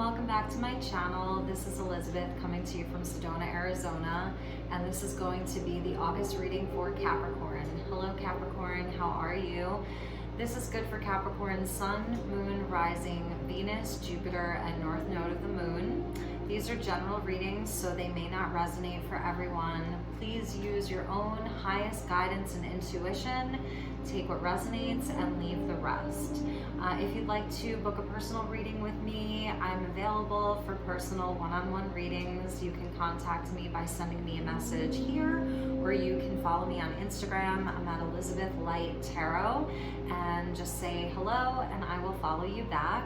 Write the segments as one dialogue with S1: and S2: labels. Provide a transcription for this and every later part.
S1: welcome back to my channel. This is Elizabeth coming to you from Sedona, Arizona, and this is going to be the August reading for Capricorn. Hello Capricorn, how are you? This is good for Capricorn, Sun, Moon, Rising, Venus, Jupiter, and North Node of the Moon. These are general readings, so they may not resonate for everyone. Please use your own highest guidance and intuition. Take what resonates and leave the rest. If you'd like to book a personal reading with me, I'm available for personal one-on-one readings. You can contact me by sending me a message here, or you can follow me on Instagram. I'm at Elizabeth Light Tarot, and just say hello and I will follow you back.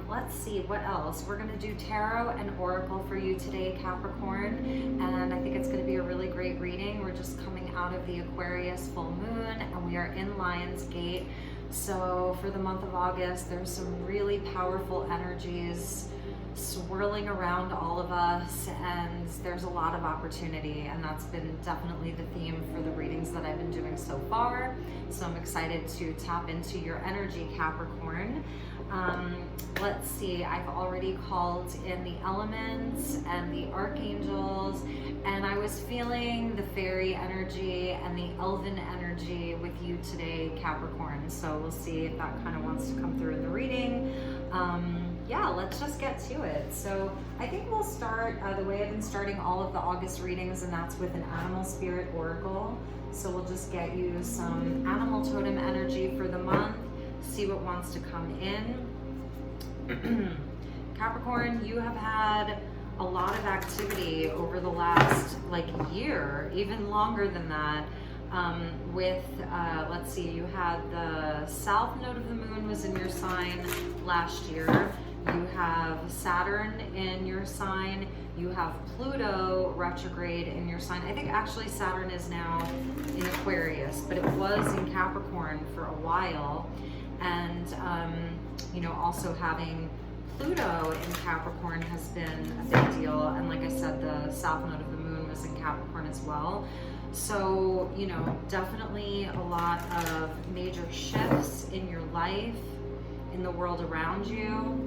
S1: Let's see what else. We're going to do tarot and oracle for you today, Capricorn, and I think it's going to be a really great reading. We're just coming out of the Aquarius full moon and we are in Lion's Gate. So for the month of August, there's some really powerful energies swirling around all of us, and there's a lot of opportunity, and that's been definitely the theme for the readings that I've been doing so far. So I'm excited to tap into your energy, Capricorn. Let's see, I've already called in the elements and the archangels, and I was feeling the fairy energy and the elven energy with you today, Capricorn. So we'll see if that kind of wants to come through in the reading. Yeah, let's just get to it. So I think we'll start the way I've been starting all of the August readings, and that's with an animal spirit oracle. So we'll just get you some animal totem energy for the month, see what wants to come in. Capricorn, you have had a lot of activity over the last year, even longer than that. Let's see, you had the south node of the moon was in your sign last year. You have Saturn in your sign. You have Pluto retrograde in your sign. I think actually Saturn is now in Aquarius, but it was in Capricorn for a while. And, also having Pluto in Capricorn has been a big deal. And like I said, the south node of the moon was in Capricorn as well. So, definitely a lot of major shifts in your life, in the world around you.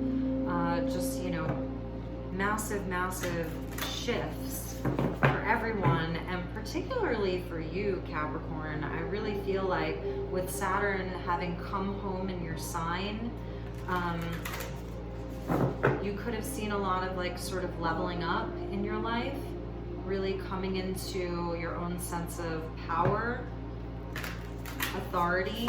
S1: Massive shifts for everyone, and particularly for you, Capricorn. I really feel like with Saturn having come home in your sign, you could have seen a lot of sort of leveling up in your life, really coming into your own sense of power, authority,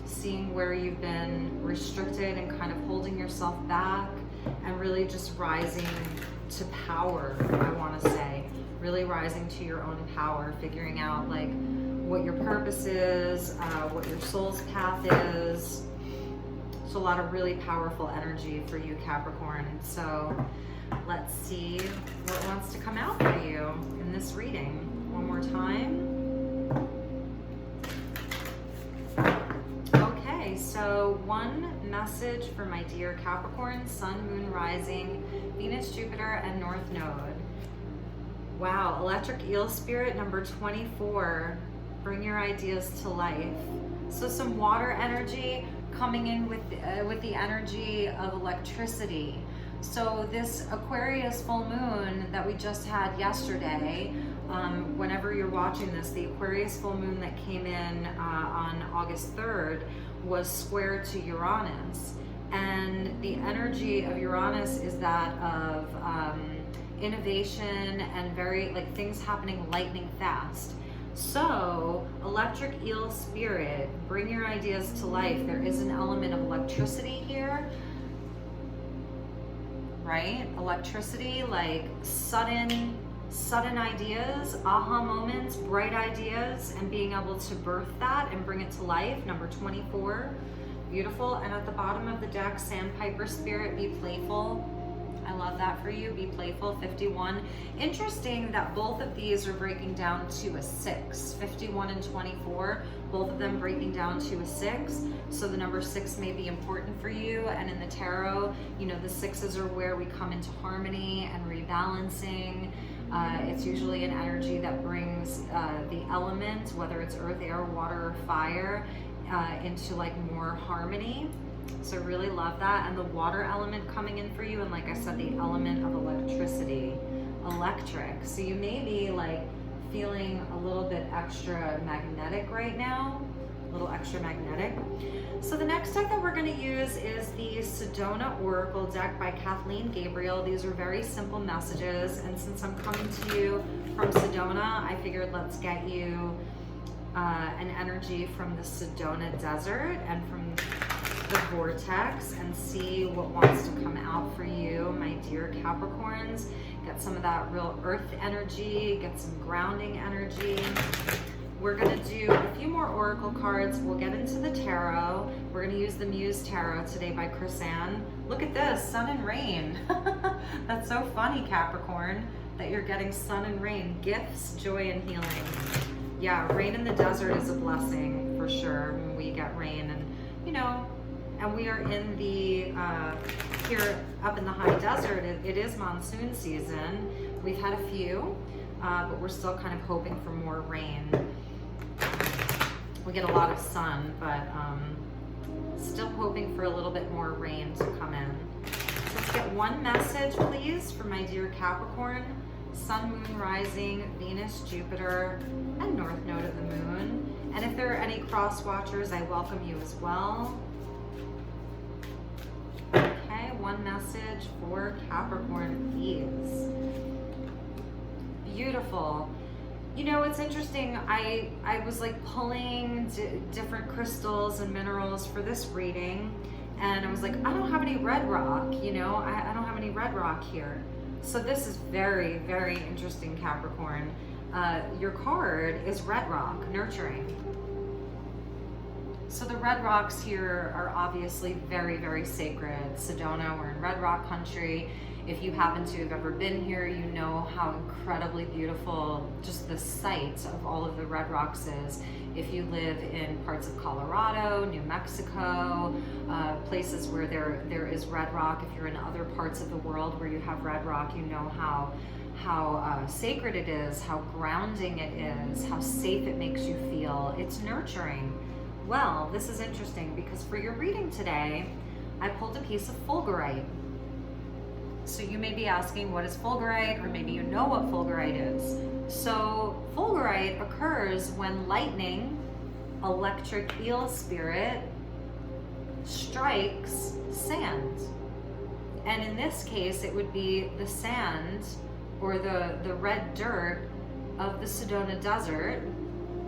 S1: seeing where you've been restricted and kind of holding yourself back, and really just rising to power, I want to say. Really rising to your own power, figuring out what your purpose is, what your soul's path is. So a lot of really powerful energy for you, Capricorn. So let's see what wants to come out for you in this reading. One more time. Okay, so one message for my dear Capricorn, Sun, Moon, Rising, Venus, Jupiter, and North Node. Wow, Electric Eel Spirit number 24. Bring your ideas to life. So some water energy coming in with the energy of electricity. So this Aquarius full moon that we just had yesterday, whenever you're watching this, the Aquarius full moon that came in on August 3rd was square to Uranus. And the energy of Uranus is that of innovation and very things happening lightning fast. So electric eel spirit, bring your ideas to life. There is an element of electricity here, right? Electricity, sudden ideas, aha moments, bright ideas, and being able to birth that and bring it to life. Number 24, beautiful. And at the bottom of the deck, Sandpiper Spirit, be playful. I love that for you, be playful, 51. Interesting that both of these are breaking down to a 6, 51 and 24, both of them breaking down to a 6. So the number 6 may be important for you. And in the tarot, the 6s are where we come into harmony and rebalancing. It's usually an energy that brings the elements, whether it's earth, air, water, or fire, into more harmony. So I really love that. And the water element coming in for you. And like I said, the element of electricity, electric. So you may be like feeling a little bit extra magnetic right now, a little extra magnetic. So the next deck that we're going to use is the Sedona Oracle deck by Kathleen Gabriel. These are very simple messages, and since I'm coming to you from Sedona, I figured let's get you an energy from the Sedona Desert and from the vortex and see what wants to come out for you, my dear Capricorns. Get some of that real earth energy, get some grounding energy. We're going to do a few more oracle cards. We'll get into the tarot. We're going to use the Muse Tarot today by Chris-Anne. Look at this, sun and rain. That's so funny, Capricorn, that you're getting sun and rain. Gifts, joy, and healing. Yeah, rain in the desert is a blessing for sure when we get rain. And, you know, and we are in the, here up in the high desert, it is monsoon season. We've had a few, but we're still kind of hoping for more rain. We get a lot of sun, but still hoping for a little bit more rain to come in. So let's get one message, please, for my dear Capricorn. Sun, moon, rising, Venus, Jupiter, and north node of the moon. And if there are any cross watchers, I welcome you as well. Okay, one message for Capricorn, please. Beautiful. You know, it's interesting. I was like pulling different crystals and minerals for this reading, and I was like, I don't have any red rock, you know, I don't have any red rock here. So this is very, very interesting, Capricorn. Your card is red rock, nurturing. So the red rocks here are obviously very, very sacred. Sedona, we're in red rock country. If you happen to have ever been here, you know how incredibly beautiful just the site of all of the red rocks is. If you live in parts of Colorado, New Mexico, places where there is red rock, if you're in other parts of the world where you have red rock, you know how sacred it is, how grounding it is, how safe it makes you feel. It's nurturing. Well, this is interesting because for your reading today, I pulled a piece of fulgurite. So you may be asking, what is fulgurite? Or maybe you know what fulgurite is. So fulgurite occurs when lightning, electric eel spirit, strikes sand. And in this case, it would be the sand or the red dirt of the Sedona Desert.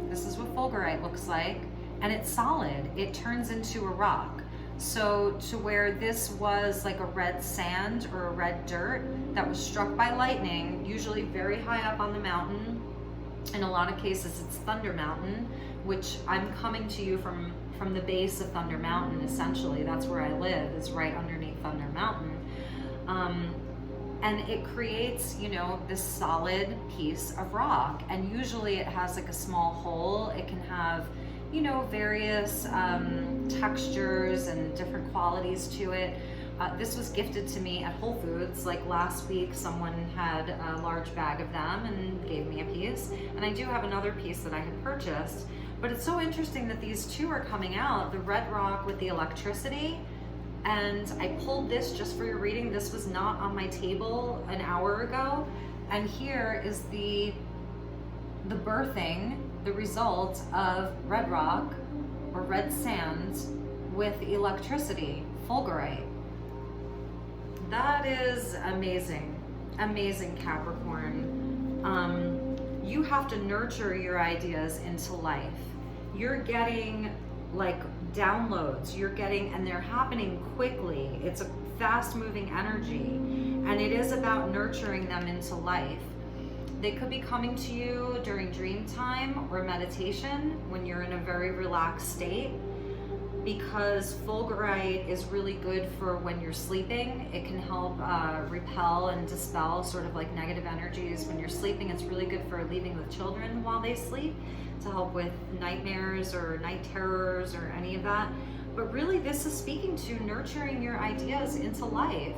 S1: This is what fulgurite looks like. And it's solid. It turns into a rock. So to where this was like a red sand or a red dirt that was struck by lightning, usually very high up on the mountain. In a lot of cases, it's Thunder Mountain, which I'm coming to you from the base of Thunder Mountain, essentially. That's where I live, is right underneath Thunder Mountain. And it creates, you know, this solid piece of rock. And usually it has like a small hole. It can have, you know, various textures and different qualities to it. This was gifted to me at Whole Foods. Like last week, someone had a large bag of them and gave me a piece. And I do have another piece that I had purchased. But it's so interesting that these two are coming out, the red rock with the electricity. And I pulled this just for your reading. This was not on my table an hour ago. And here is the birthing, the result of red rock or red sand with electricity, fulgurite. That is amazing, amazing, Capricorn. You have to nurture your ideas into life. You're getting like downloads, and they're happening quickly. It's a fast moving energy, and it is about nurturing them into life. They could be coming to you during dream time or meditation when you're in a very relaxed state, because fulgurite is really good for when you're sleeping. It can help repel and dispel sort of like negative energies when you're sleeping. It's really good for leaving with children while they sleep to help with nightmares or night terrors or any of that. But really this is speaking to nurturing your ideas into life,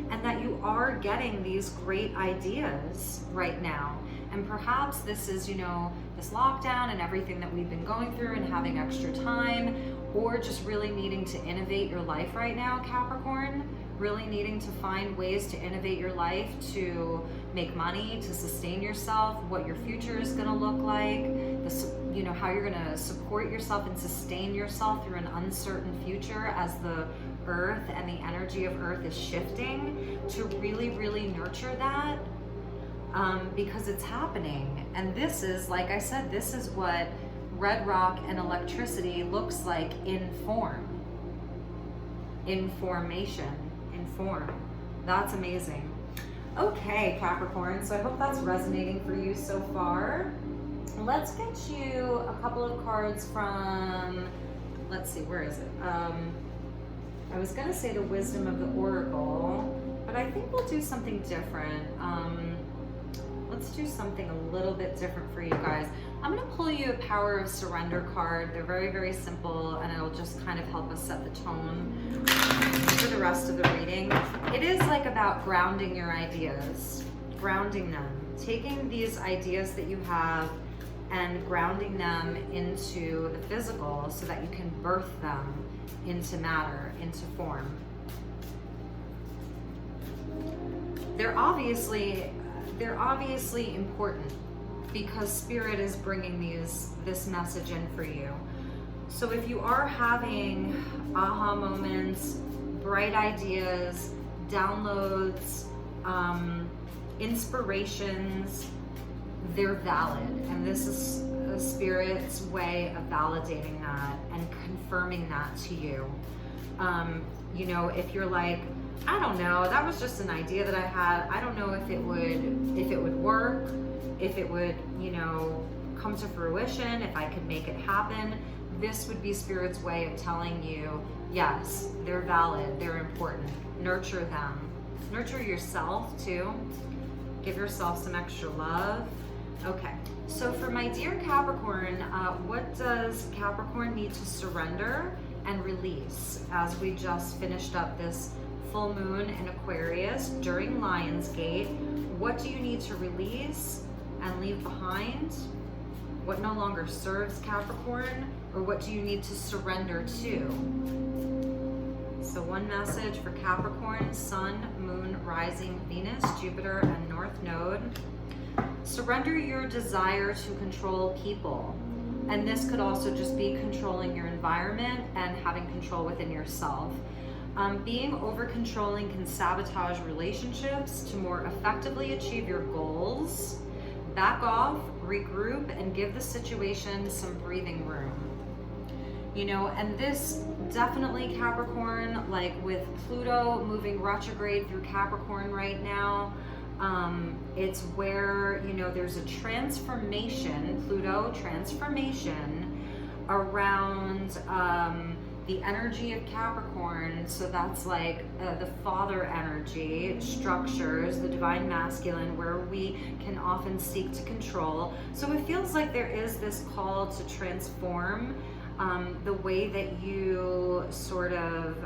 S1: and that you are getting these great ideas right now. And perhaps this is, you know, this lockdown and everything that we've been going through and having extra time, or just really needing to innovate your life right now, Capricorn, really needing to find ways to innovate your life, to make money, to sustain yourself, what your future is going to look like, how you're going to support yourself and sustain yourself through an uncertain future as the earth and the energy of earth is shifting, to really, really nurture that, because it's happening. And this is, like I said, this is what red rock and electricity looks like in form, in formation, in form. That's amazing. Okay, Capricorn, so I hope that's resonating for you so far. Let's get you a couple of cards from, let's see, where is it? I was gonna say the Wisdom of the Oracle, but I think we'll do something different. Let's do something a little bit different for you guys. I'm gonna pull you a Power of Surrender card. They're very, very simple, and it'll just kind of help us set the tone for the rest of the reading. It is like about grounding your ideas, grounding them, taking these ideas that you have and grounding them into the physical so that you can birth them into matter, into form. They're obviously important because Spirit is bringing this message in for you. So if you are having aha moments, bright ideas, downloads, inspirations, they're valid. And this is a Spirit's way of validating that and confirming that to you. If you're like, I don't know, that was just an idea that I had. I don't know if it would work, if it would, come to fruition, if I could make it happen. This would be Spirit's way of telling you, yes, they're valid, they're important. Nurture them. Nurture yourself too. Give yourself some extra love. Okay, so for my dear Capricorn, what does Capricorn need to surrender and release as we just finished up this full moon in Aquarius during Lionsgate? What do you need to release and leave behind? What no longer serves Capricorn, or what do you need to surrender to? So one message for Capricorn: Sun, Moon, Rising, Venus, Jupiter, and North Node. Surrender your desire to control people. And this could also just be controlling your environment and having control within yourself. Being over-controlling can sabotage relationships. To more effectively achieve your goals, back off, regroup, and give the situation some breathing room. And this definitely, Capricorn, like with Pluto moving retrograde through Capricorn right now, it's where, there's a transformation, Pluto transformation around the energy of Capricorn. So that's like the father energy, structures, the divine masculine, where we can often seek to control. So it feels like there is this call to transform the way that you sort of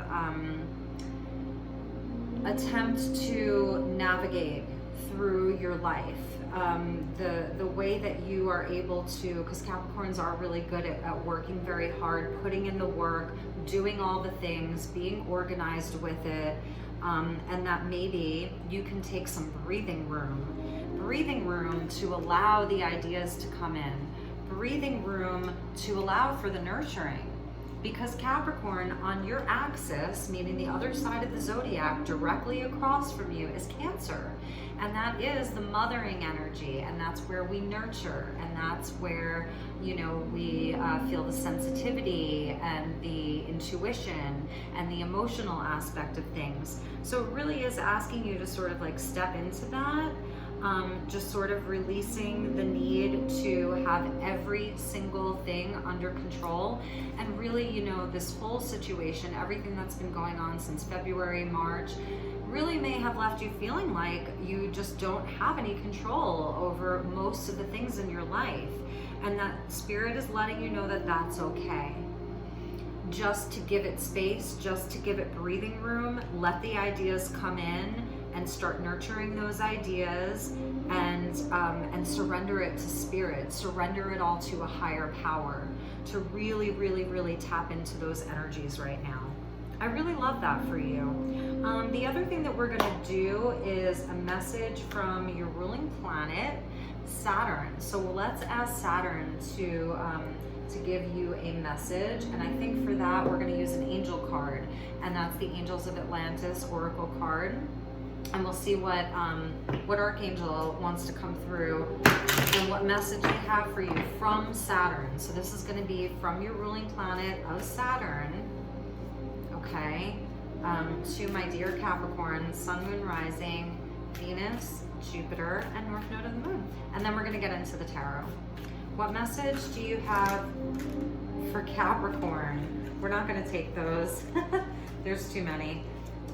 S1: attempt to navigate through your life. The way that you are able to, because Capricorns are really good at working very hard, putting in the work, doing all the things, being organized with it, and that maybe you can take some breathing room to allow the ideas to come in, breathing room to allow for the nurturing. Because Capricorn, on your axis, meaning the other side of the zodiac, directly across from you is Cancer. And that is the mothering energy, and that's where we nurture, and that's where, we feel the sensitivity and the intuition and the emotional aspect of things. So it really is asking you to sort of like step into that, just sort of releasing the need to have every single thing under control. And really, this whole situation, everything that's been going on since February, March, really may have left you feeling like you just don't have any control over most of the things in your life. And that Spirit is letting you know that that's okay. Just to give it space, just to give it breathing room, let the ideas come in and start nurturing those ideas, and surrender it to spirit, surrender it all to a higher power, to really, really, really tap into those energies right now. I really love that for you. The other thing that we're gonna do is a message from your ruling planet, Saturn. So let's ask Saturn to give you a message, and I think for that we're going to use an angel card, and that's the Angels of Atlantis Oracle card, and we'll see what archangel wants to come through and what message they have for you from Saturn. So this is going to be from your ruling planet of Saturn, okay, to my dear Capricorn, Sun, Moon, Rising, Venus, Jupiter, and North Node of the Moon. And then we're going to get into the tarot. What message do you have for Capricorn? We're not going to take those. There's too many.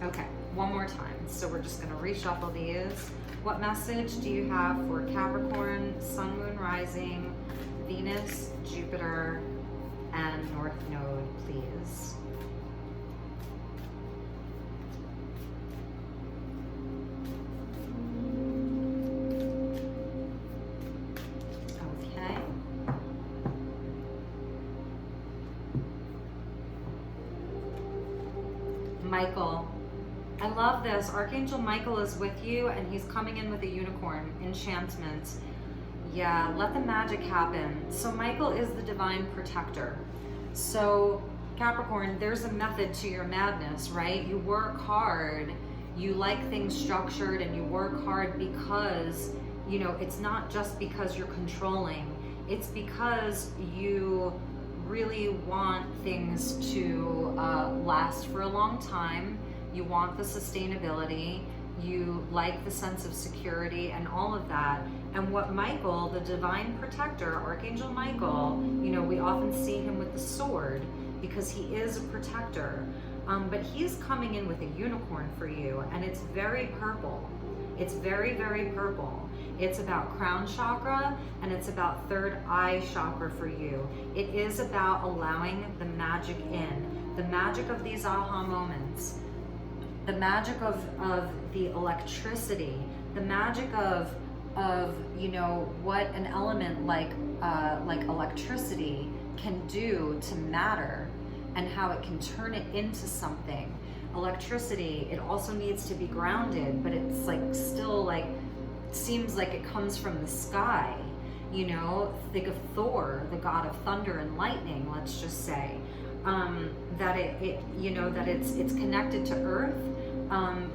S1: Okay, one more time. So we're just going to reshuffle these. What message do you have for Capricorn, Sun, Moon, Rising, Venus, Jupiter, and North Node, please? Michael, I love this. Archangel Michael is with you, and he's coming in with a unicorn, enchantment. Yeah, let the magic happen. So Michael is the divine protector. So Capricorn, there's a method to your madness, right? You work hard, you like things structured, and you work hard because, you know, it's not just because you're controlling, it's because you really want things to last for a long time. You want the sustainability, you like the sense of security and all of that. And what Michael, the divine protector, Archangel Michael, you know, we often see him with the sword because he is a protector, but he's coming in with a unicorn for you, and it's very purple. It's very, very purple. It's about crown chakra, and it's about third eye chakra for you. It is about allowing the magic in, the magic of these aha moments, the magic of the electricity, the magic of you know what an element like electricity can do to matter, and how it can turn it into something. Electricity, it also needs to be grounded, but it's like still like seems like it comes from the sky, you know. Think of Thor, the god of thunder and lightning, let's just say, that it you know, that it's connected to earth,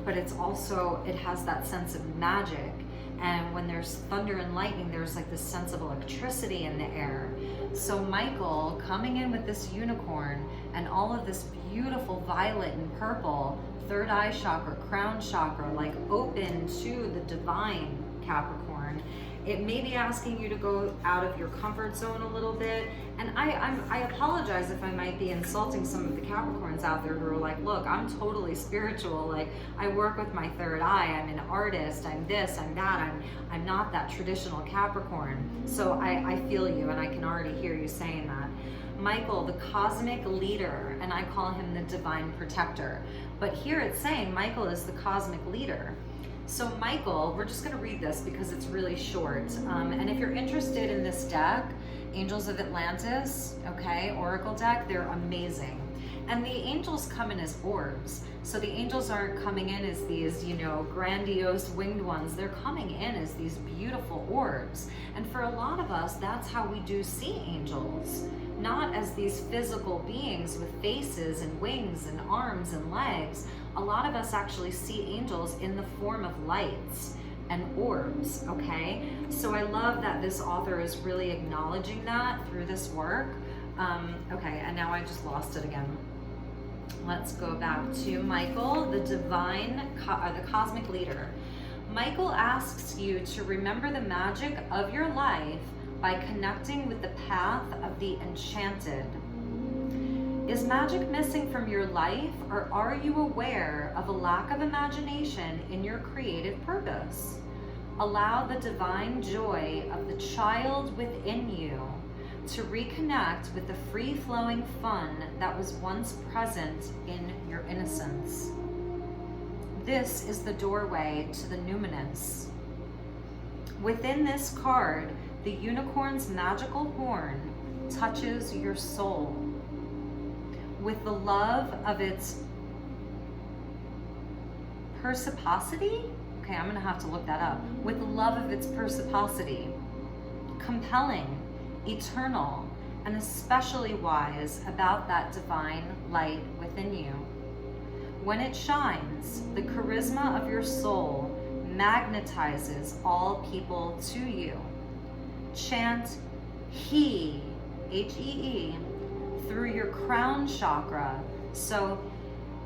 S1: but it's also, it has that sense of magic. And when there's thunder and lightning, there's like this sense of electricity in the air. So Michael coming in with this unicorn and all of this beautiful violet and purple, third eye chakra, crown chakra, like open to the divine, Capricorn. It may be asking you to go out of your comfort zone a little bit. And I apologize if I might be insulting some of the Capricorns out there who are like, look, I'm totally spiritual. Like, I work with my third eye. I'm an artist. I'm this, I'm that. I'm not that traditional Capricorn. So I feel you, and I can already hear you saying that. Michael, the cosmic leader, and I call him the divine protector. But here it's saying Michael is the cosmic leader. So Michael, we're just going to read this because it's really short. And if you're interested in this deck, Angels of Atlantis, okay, Oracle deck, they're amazing. And the angels come in as orbs. So the angels aren't coming in as these, you know, grandiose winged ones. They're coming in as these beautiful orbs. And for a lot of us, that's how we do see angels. Not as these physical beings with faces and wings and arms and legs. A lot of us actually see angels in the form of lights and orbs, okay? So I love that this author is really acknowledging that through this work. Okay, and now I just lost it again. Let's go back to Michael, the divine, the cosmic leader. Michael asks you to remember the magic of your life by connecting with the path of the enchanted. Is magic missing from your life, or are you aware of a lack of imagination in your creative purpose? Allow the divine joy of the child within you to reconnect with the free-flowing fun that was once present in your innocence. This is the doorway to the numinous. Within this card, the unicorn's magical horn touches your soul with the love of its persiposity. Okay, I'm gonna have to look that up. With the love of its persiposity, compelling, eternal, and especially wise about that divine light within you. When it shines, the charisma of your soul magnetizes all people to you. Chant He, H-E-E, through your crown chakra. So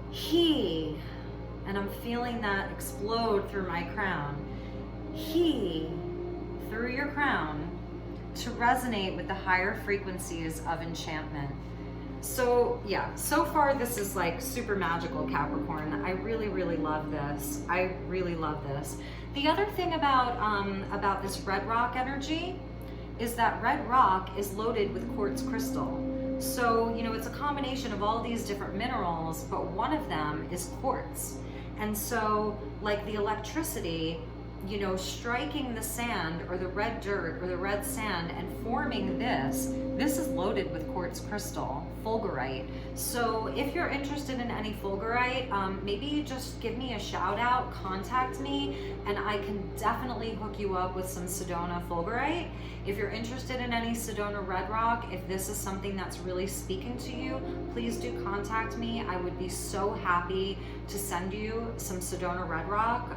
S1: He, and I'm feeling that explode through my crown. He, through your crown, to resonate with the higher frequencies of enchantment. So yeah, so far this is like super magical, Capricorn. I really, really love this. I really love this. The other thing about this red rock energy is that red rock is loaded with quartz crystal. So, you know, it's a combination of all these different minerals, but one of them is quartz. And so, like the electricity, you know, striking the sand or the red dirt or the red sand and forming this is loaded with quartz crystal, fulgurite. So if you're interested in any fulgurite, maybe just give me a shout out, contact me, and I can definitely hook you up with some Sedona fulgurite. If you're interested in any Sedona red rock, if this is something that's really speaking to you, please do contact me. I would be so happy to send you some Sedona red rock.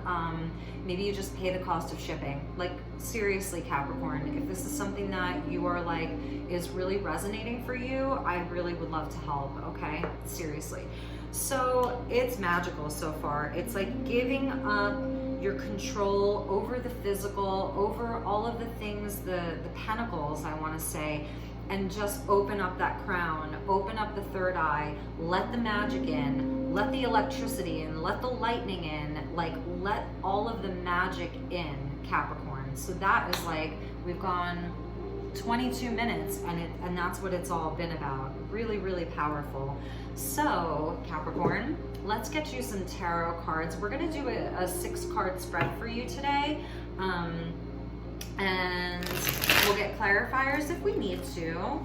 S1: Maybe you just pay the cost of shipping. Like seriously, Capricorn, if this is something that you are like, is really resonating for you, I really would love to help, okay? Seriously. So it's magical so far. It's like giving up your control over the physical, over all of the things, the pentacles, I wanna say, and just open up that crown, open up the third eye, let the magic in, let the electricity in, let the lightning in, like let all of the magic in, Capricorn. So that is like, we've gone 22 minutes and that's what it's all been about. Really, really powerful. So Capricorn, let's get you some tarot cards. We're gonna do a 6-card spread for you today. And we'll get clarifiers if we need to.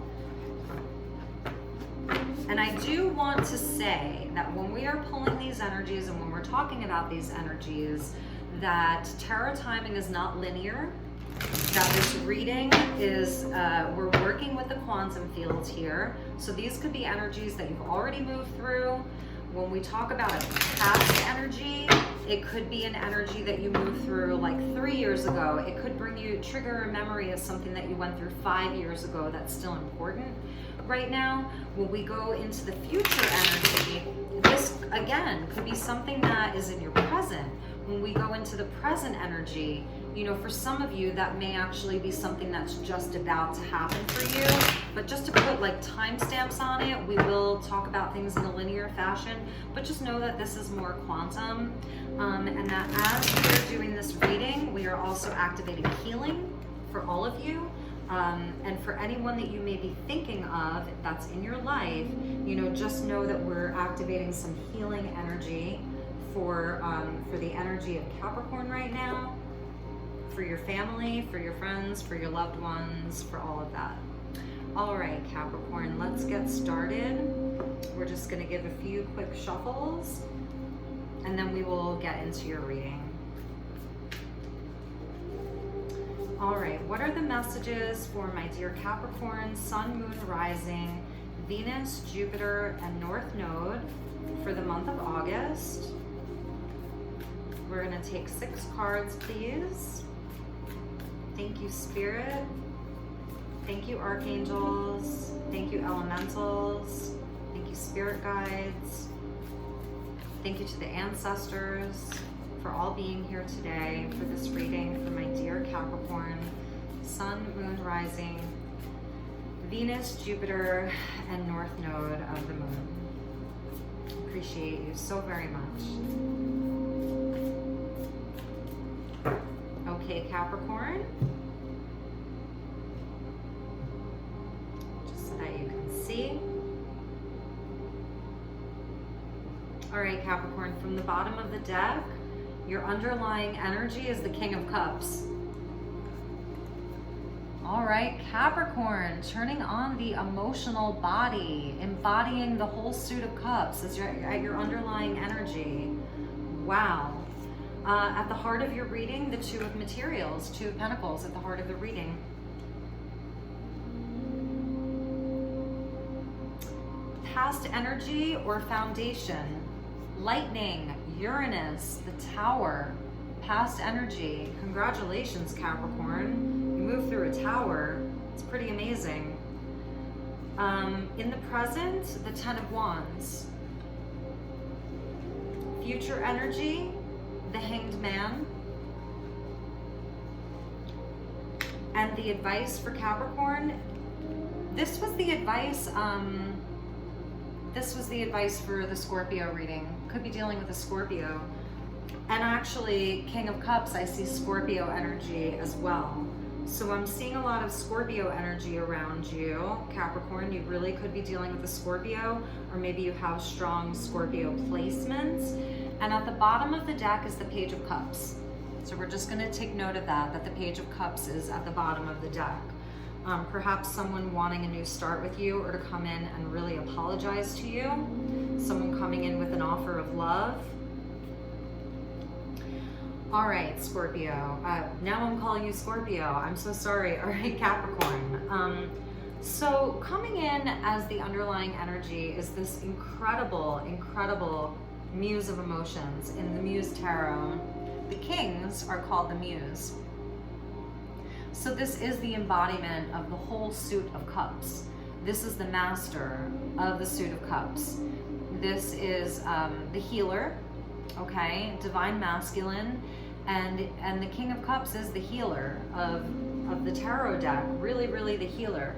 S1: And I do want to say that when we are pulling these energies and when we're talking about these energies, that tarot timing is not linear, that this reading is, we're working with the quantum field here. So these could be energies that you've already moved through. When we talk about a past energy, it could be an energy that you moved through like 3 years ago. It could trigger a memory of something that you went through 5 years ago that's still important right now. When we go into the future energy, this again could be something that is in your present. When we go into the present energy, you know, for some of you, that may actually be something that's just about to happen for you. But just to put like timestamps on it, we will talk about things in a linear fashion, but just know that this is more quantum. And that as we're doing this reading, we are also activating healing for all of you. And for anyone that you may be thinking of that's in your life, you know, just know that we're activating some healing energy for the energy of Capricorn right now, for your family, for your friends, for your loved ones, for all of that. All right, Capricorn, let's get started. We're just gonna give a few quick shuffles and then we will get into your reading. All right, what are the messages for my dear Capricorn, Sun, Moon, Rising, Venus, Jupiter, and North Node for the month of August? We're gonna take 6 cards, please. Thank you, Spirit. Thank you, Archangels. Thank you, Elementals. Thank you, Spirit Guides. Thank you to the ancestors for all being here today for this reading for my dear Capricorn, Sun, Moon, Rising, Venus, Jupiter, and North Node of the Moon. Appreciate you so very much. Okay, Capricorn. Just so that you can see. All right, Capricorn, from the bottom of the deck, your underlying energy is the King of Cups. All right, Capricorn, turning on the emotional body, embodying the whole suit of cups as at your underlying energy. Wow. At the heart of your reading, the Two of Materials, Two of Pentacles at the heart of the reading. Past energy or foundation. Lightning, Uranus, the Tower, past energy. Congratulations, Capricorn. You moved through a tower. It's pretty amazing. In the present, the Ten of Wands. Future energy, the Hanged Man. And the advice for Capricorn, this was the advice for the Scorpio reading. Could be dealing with a Scorpio. And actually, King of Cups, I see Scorpio energy as well. So I'm seeing a lot of Scorpio energy around you, Capricorn. You really could be dealing with a Scorpio, or maybe you have strong Scorpio placements. And at the bottom of the deck is the Page of Cups. So we're just going to take note of that the Page of Cups is at the bottom of the deck. Perhaps someone wanting a new start with you, or to come in and really apologize to you. Someone coming in with an offer of love. All right, Scorpio. Now I'm calling you Scorpio. I'm so sorry. All right, Capricorn. So coming in as the underlying energy is this incredible, incredible muse of emotions in the Muse Tarot. The kings are called the Muse. So this is the embodiment of the whole suit of cups. This is the master of the suit of cups. This is the healer, okay, divine masculine, and the King of Cups is the healer of the tarot deck, really, really the healer.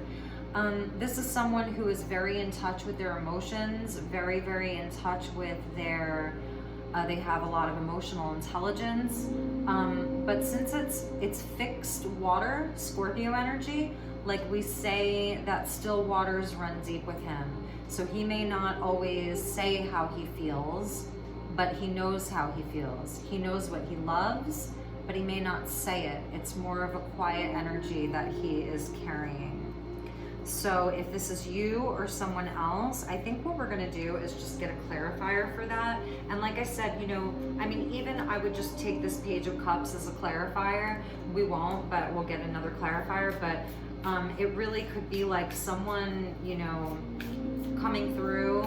S1: This is someone who is very in touch with their emotions, very, very in touch with their, they have a lot of emotional intelligence. But since it's fixed water, Scorpio energy, like we say that still waters run deep with him. So he may not always say how he feels, but he knows how he feels. He knows what he loves, but he may not say it. It's more of a quiet energy that he is carrying. So if this is you or someone else, I think what we're gonna do is just get a clarifier for that. And like I said, you know, I mean, even I would just take this Page of Cups as a clarifier. We won't, but we'll get another clarifier. But it really could be like someone, you know, coming through,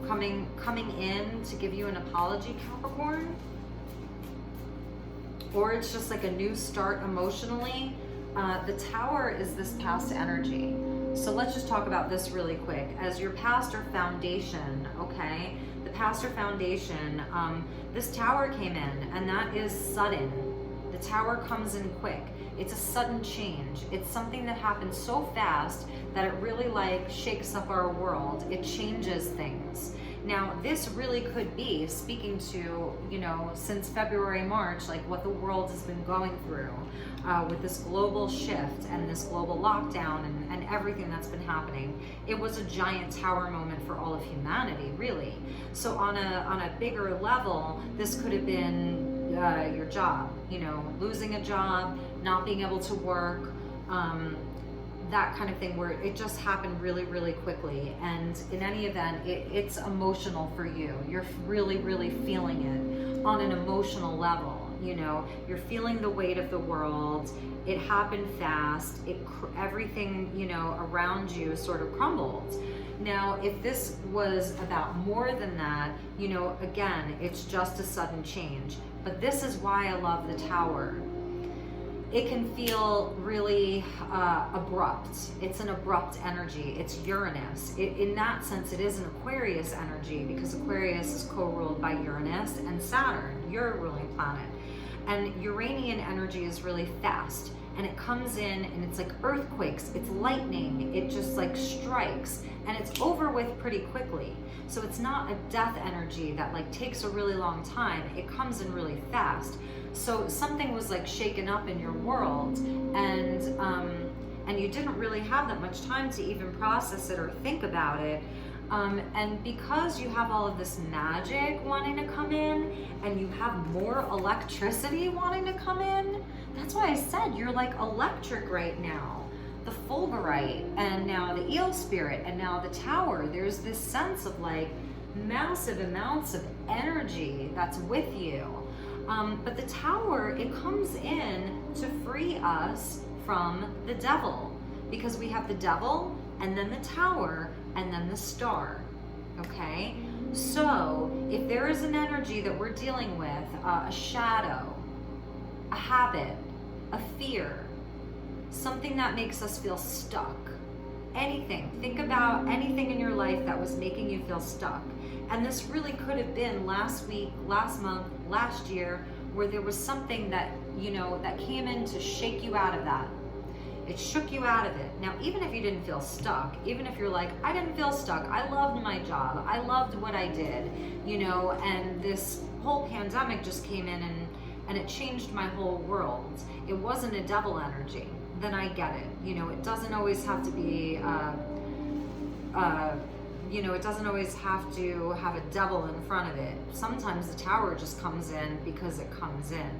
S1: coming in to give you an apology, Capricorn. Or it's just like a new start emotionally. The Tower is this past energy. So let's just talk about this really quick. As your past or foundation, okay? The past or foundation, this Tower came in, and that is sudden. The Tower comes in quick. It's a sudden change. It's something that happens so fast that it really like shakes up our world. It changes things. Now, this really could be speaking to, you know, since February, March, like what the world has been going through with this global shift and this global lockdown and everything that's been happening. It was a giant tower moment for all of humanity, really. So on a bigger level, this could have been your job, you know, losing a job, not being able to work, that kind of thing, where it just happened really, really quickly. And in any event, it's emotional for you. You're really, really feeling it on an emotional level. You know, you're feeling the weight of the world. It happened fast. Everything, you know, around you sort of crumbled. Now, if this was about more than that, you know, again, it's just a sudden change. But this is why I love the Tower. It can feel really abrupt. It's an abrupt energy. It's Uranus. In that sense, it is an Aquarius energy, because Aquarius is co-ruled by Uranus and Saturn, your ruling planet. And Uranian energy is really fast, and it comes in and it's like earthquakes, it's lightning, it just like strikes, and it's over with pretty quickly. So it's not a death energy that like takes a really long time. It comes in really fast. So something was like shaken up in your world, and you didn't really have that much time to even process it or think about it. And because you have all of this magic wanting to come in, and you have more electricity wanting to come in, that's why I said you're like electric right now. The Fulgurite, and now the Eel Spirit, and now the Tower. There's this sense of like massive amounts of energy that's with you. But the Tower, it comes in to free us from the devil, because we have the devil, and then the Tower, and then the Star. Okay? So if there is an energy that we're dealing with, a shadow, a habit, a fear, something that makes us feel stuck, anything, think about anything in your life that was making you feel stuck. And this really could have been last week, last month, last year, where there was something that, you know, that came in to shake you out of that. It shook you out of it. Now, even if you didn't feel stuck, even if you're like, I didn't feel stuck, I loved my job, I loved what I did, you know, and this whole pandemic just came in and it changed my whole world. It wasn't a devil energy. Then I get it. You know, it doesn't always have to be, you know, it doesn't always have to have a devil in front of it. Sometimes the Tower just comes in because it comes in.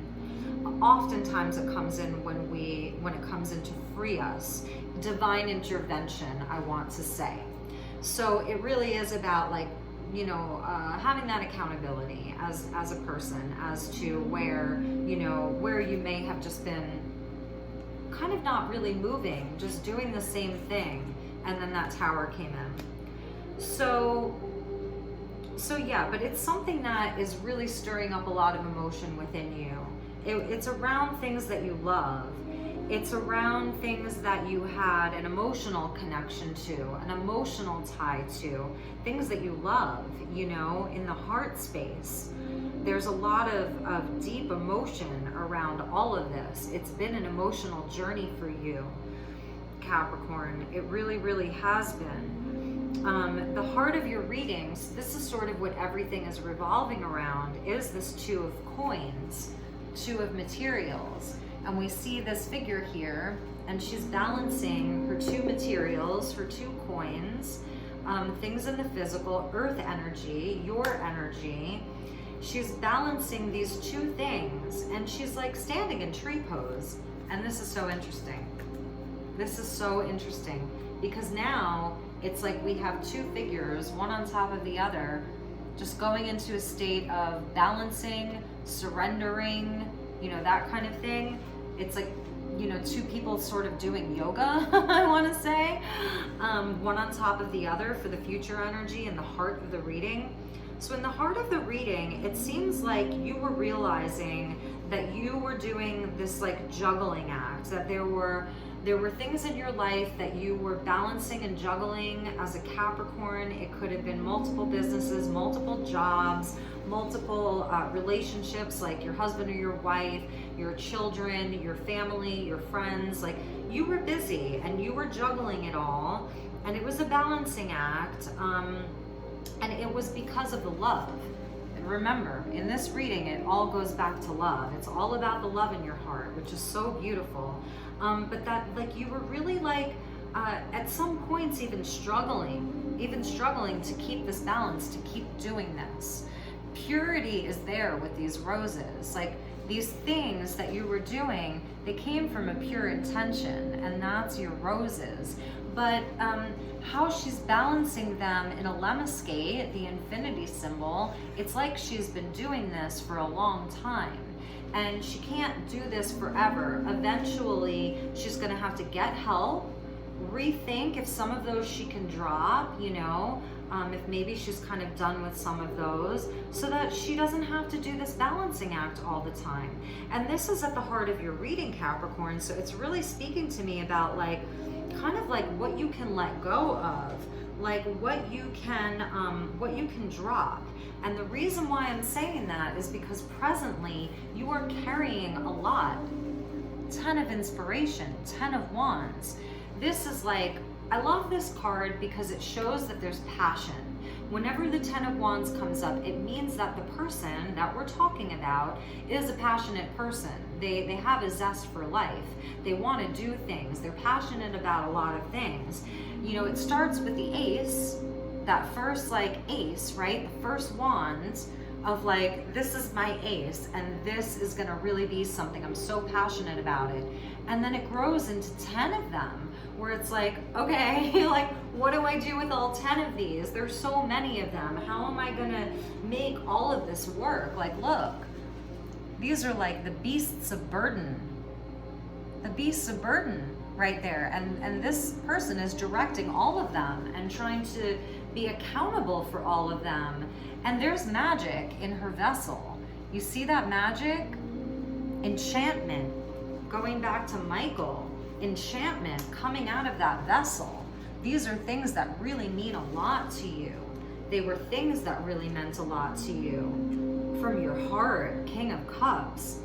S1: Oftentimes it comes in when it comes in to free us. Divine intervention, I want to say. So it really is about like, you know, having that accountability as a person as to where, you know, where you may have just been kind of not really moving, just doing the same thing, and then that Tower came in. So yeah, but it's something that is really stirring up a lot of emotion within you. It's around things that you love. It's around things that you had an emotional connection to, an emotional tie to, things that you love, you know, in the heart space. There's a lot of deep emotion around all of this. It's been an emotional journey for you, Capricorn. It really, really has been. The heart of your readings, this is sort of what everything is revolving around, is this Two of Coins, Two of Materials. And we see this figure here, and she's balancing her two materials, her two coins, things in the physical, earth energy, your energy. She's balancing these two things, and she's like standing in tree pose. And this is so interesting. This is so interesting because now it's like we have two figures, one on top of the other, just going into a state of balancing, surrendering, you know, that kind of thing. It's like, you know, two people sort of doing yoga, I want to say, one on top of the other for the future energy in the heart of the reading. So in the heart of the reading, it seems like you were realizing that you were doing this like juggling act, that there were things in your life that you were balancing and juggling as a Capricorn. It could have been multiple businesses, multiple jobs, multiple relationships, like your husband or your wife, your children, your family, your friends. Like you were busy and you were juggling it all, and it was a balancing act, and it was because of the love. And remember, in this reading, it all goes back to love. It's all about the love in your heart, which is so beautiful. But that, like, you were really like, at some points even struggling to keep this balance, to keep doing this. Purity is there with these roses. Like, these things that you were doing, they came from a pure intention, and that's your roses. But how she's balancing them in a lemniscate, the infinity symbol, it's like she's been doing this for a long time. And she can't do this forever. Eventually, she's going to have to get help, rethink if some of those she can drop, you know, if maybe she's kind of done with some of those, so that she doesn't have to do this balancing act all the time. And this is at the heart of your reading, Capricorn. So it's really speaking to me about like, kind of like what you can let go of, like what you can drop. And the reason why I'm saying that is because presently you are carrying a lot. 10 of Inspiration, 10 of Wands. This is like, I love this card because it shows that there's passion. Whenever the 10 of Wands comes up, it means that the person that we're talking about is a passionate person. They have a zest for life. They want to do things. They're passionate about a lot of things. You know, it starts with the Ace, that first like ace, right? The first wand of like, this is my ace and this is gonna really be something. I'm so passionate about it. And then it grows into 10 of them where it's like, okay, like what do I do with all 10 of these? There's so many of them. How am I gonna make all of this work? Like, look, these are like the beasts of burden. The beasts of burden right there. And this person is directing all of them and trying to be accountable for all of them. And there's magic in her vessel. You see that magic? Enchantment. Going back to Michael, enchantment coming out of that vessel. These are things that really mean a lot to you. They were things that really meant a lot to you from your heart, King of Cups.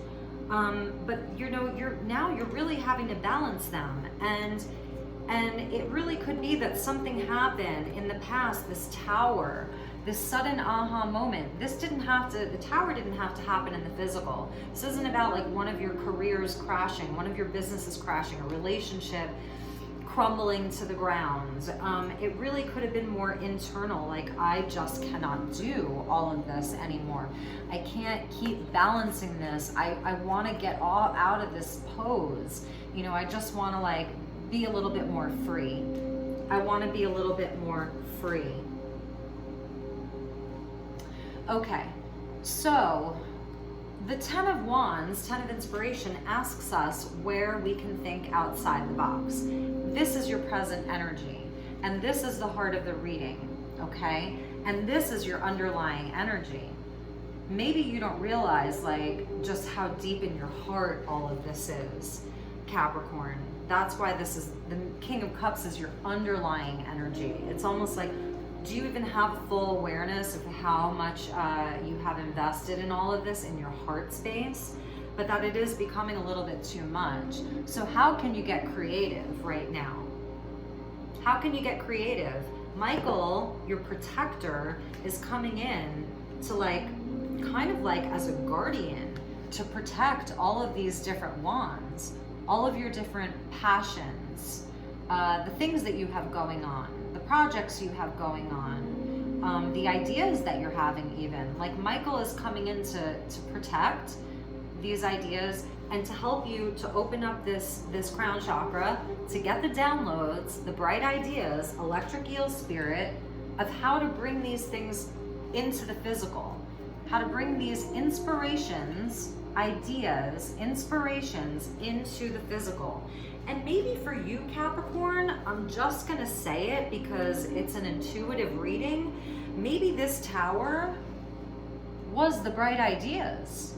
S1: But you know, you're really having to balance them, and it really could be that something happened in the past, this tower, this sudden aha moment. The tower didn't have to happen in the physical. This isn't about like one of your careers crashing, one of your businesses crashing, a relationship crumbling to the ground. It really could have been more internal, like I just cannot do all of this anymore. I can't keep balancing this. I want to get all out of this pose. You know, I just want to like be a little bit more free. I want to be a little bit more free. Okay, so the 10 of Wands, 10 of Inspiration, asks us where we can think outside the box. This is your present energy, and this is the heart of the reading, okay? And this is your underlying energy. Maybe you don't realize like just how deep in your heart all of this is, Capricorn. That's why this is, the King of Cups is your underlying energy. It's almost like, do you even have full awareness of how much you have invested in all of this in your heart space? But that it is becoming a little bit too much. So how can you get creative right now? How can you get creative? Michael, your protector, is coming in to like, kind of like as a guardian, to protect all of these different wands, all of your different passions, the things that you have going on, the projects you have going on, the ideas that you're having even. Like Michael is coming in to protect these ideas and to help you to open up this crown chakra, to get the downloads, the bright ideas, electric eel spirit, of how to bring these things into the physical, how to bring these inspirations, ideas, inspirations into the physical. And maybe for you, Capricorn, I'm just gonna say it because it's an intuitive reading, maybe this tower was the bright ideas.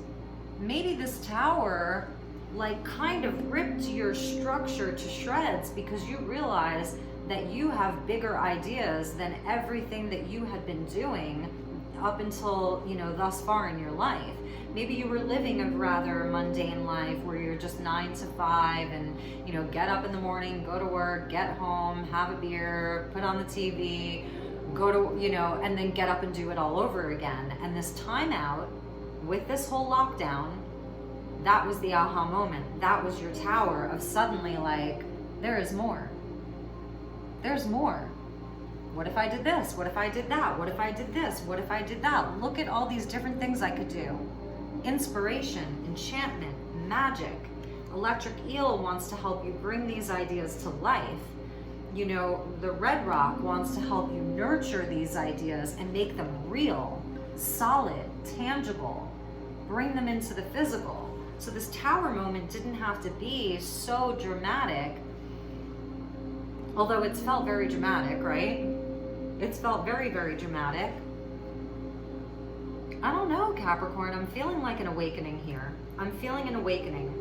S1: Maybe this tower like kind of ripped your structure to shreds because you realize that you have bigger ideas than everything that you had been doing up until, you know, thus far in your life. Maybe you were living a rather mundane life where you're just 9 to 5 and, you know, get up in the morning, go to work, get home, have a beer, put on the TV, go to, you know, and then get up and do it all over again. And this time out with this whole lockdown, that was the aha moment. That was your tower of suddenly like, there is more. There's more. What if I did this? What if I did that? What if I did this? What if I did that? Look at all these different things I could do. Inspiration, enchantment, magic. Electric eel wants to help you bring these ideas to life. You know, the red rock wants to help you nurture these ideas and make them real, solid, tangible, bring them into the physical. So this tower moment didn't have to be so dramatic, although it's felt very dramatic, right? It's felt very, very dramatic. I don't know, Capricorn, I'm feeling like an awakening here. I'm feeling an awakening.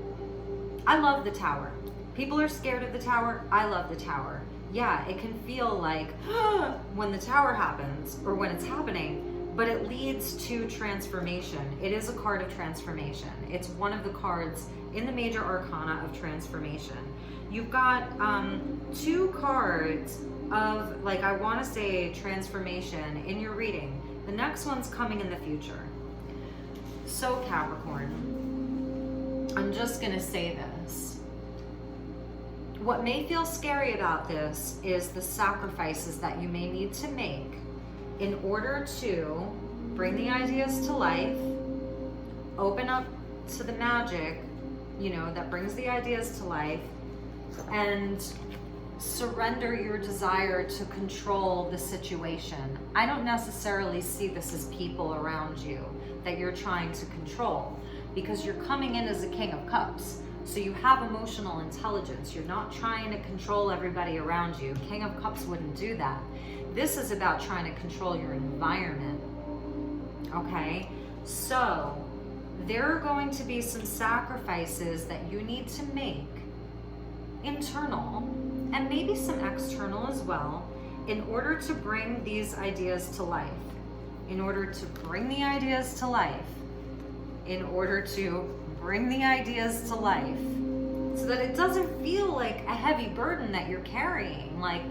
S1: I love the tower. People are scared of the tower. I love the tower. Yeah, it can feel like when the tower happens or when it's happening, but it leads to transformation. It is a card of transformation. It's one of the cards in the major arcana of transformation. You've got 2 cards of, like, I want to say transformation in your reading. The next one's coming in the future. So Capricorn, I'm just gonna say this. What may feel scary about this is the sacrifices that you may need to make in order to bring the ideas to life, open up to the magic, you know, that brings the ideas to life, and surrender your desire to control the situation. I don't necessarily see this as people around you that you're trying to control, because you're coming in as a King of Cups. So you have emotional intelligence. You're not trying to control everybody around you. King of Cups wouldn't do that. This is about trying to control your environment. Okay? So there are going to be some sacrifices that you need to make, internal, and maybe some external as well, in order to bring these ideas to life. In order to bring the ideas to life. In order to bring the ideas to life. So that it doesn't feel like a heavy burden that you're carrying. Like,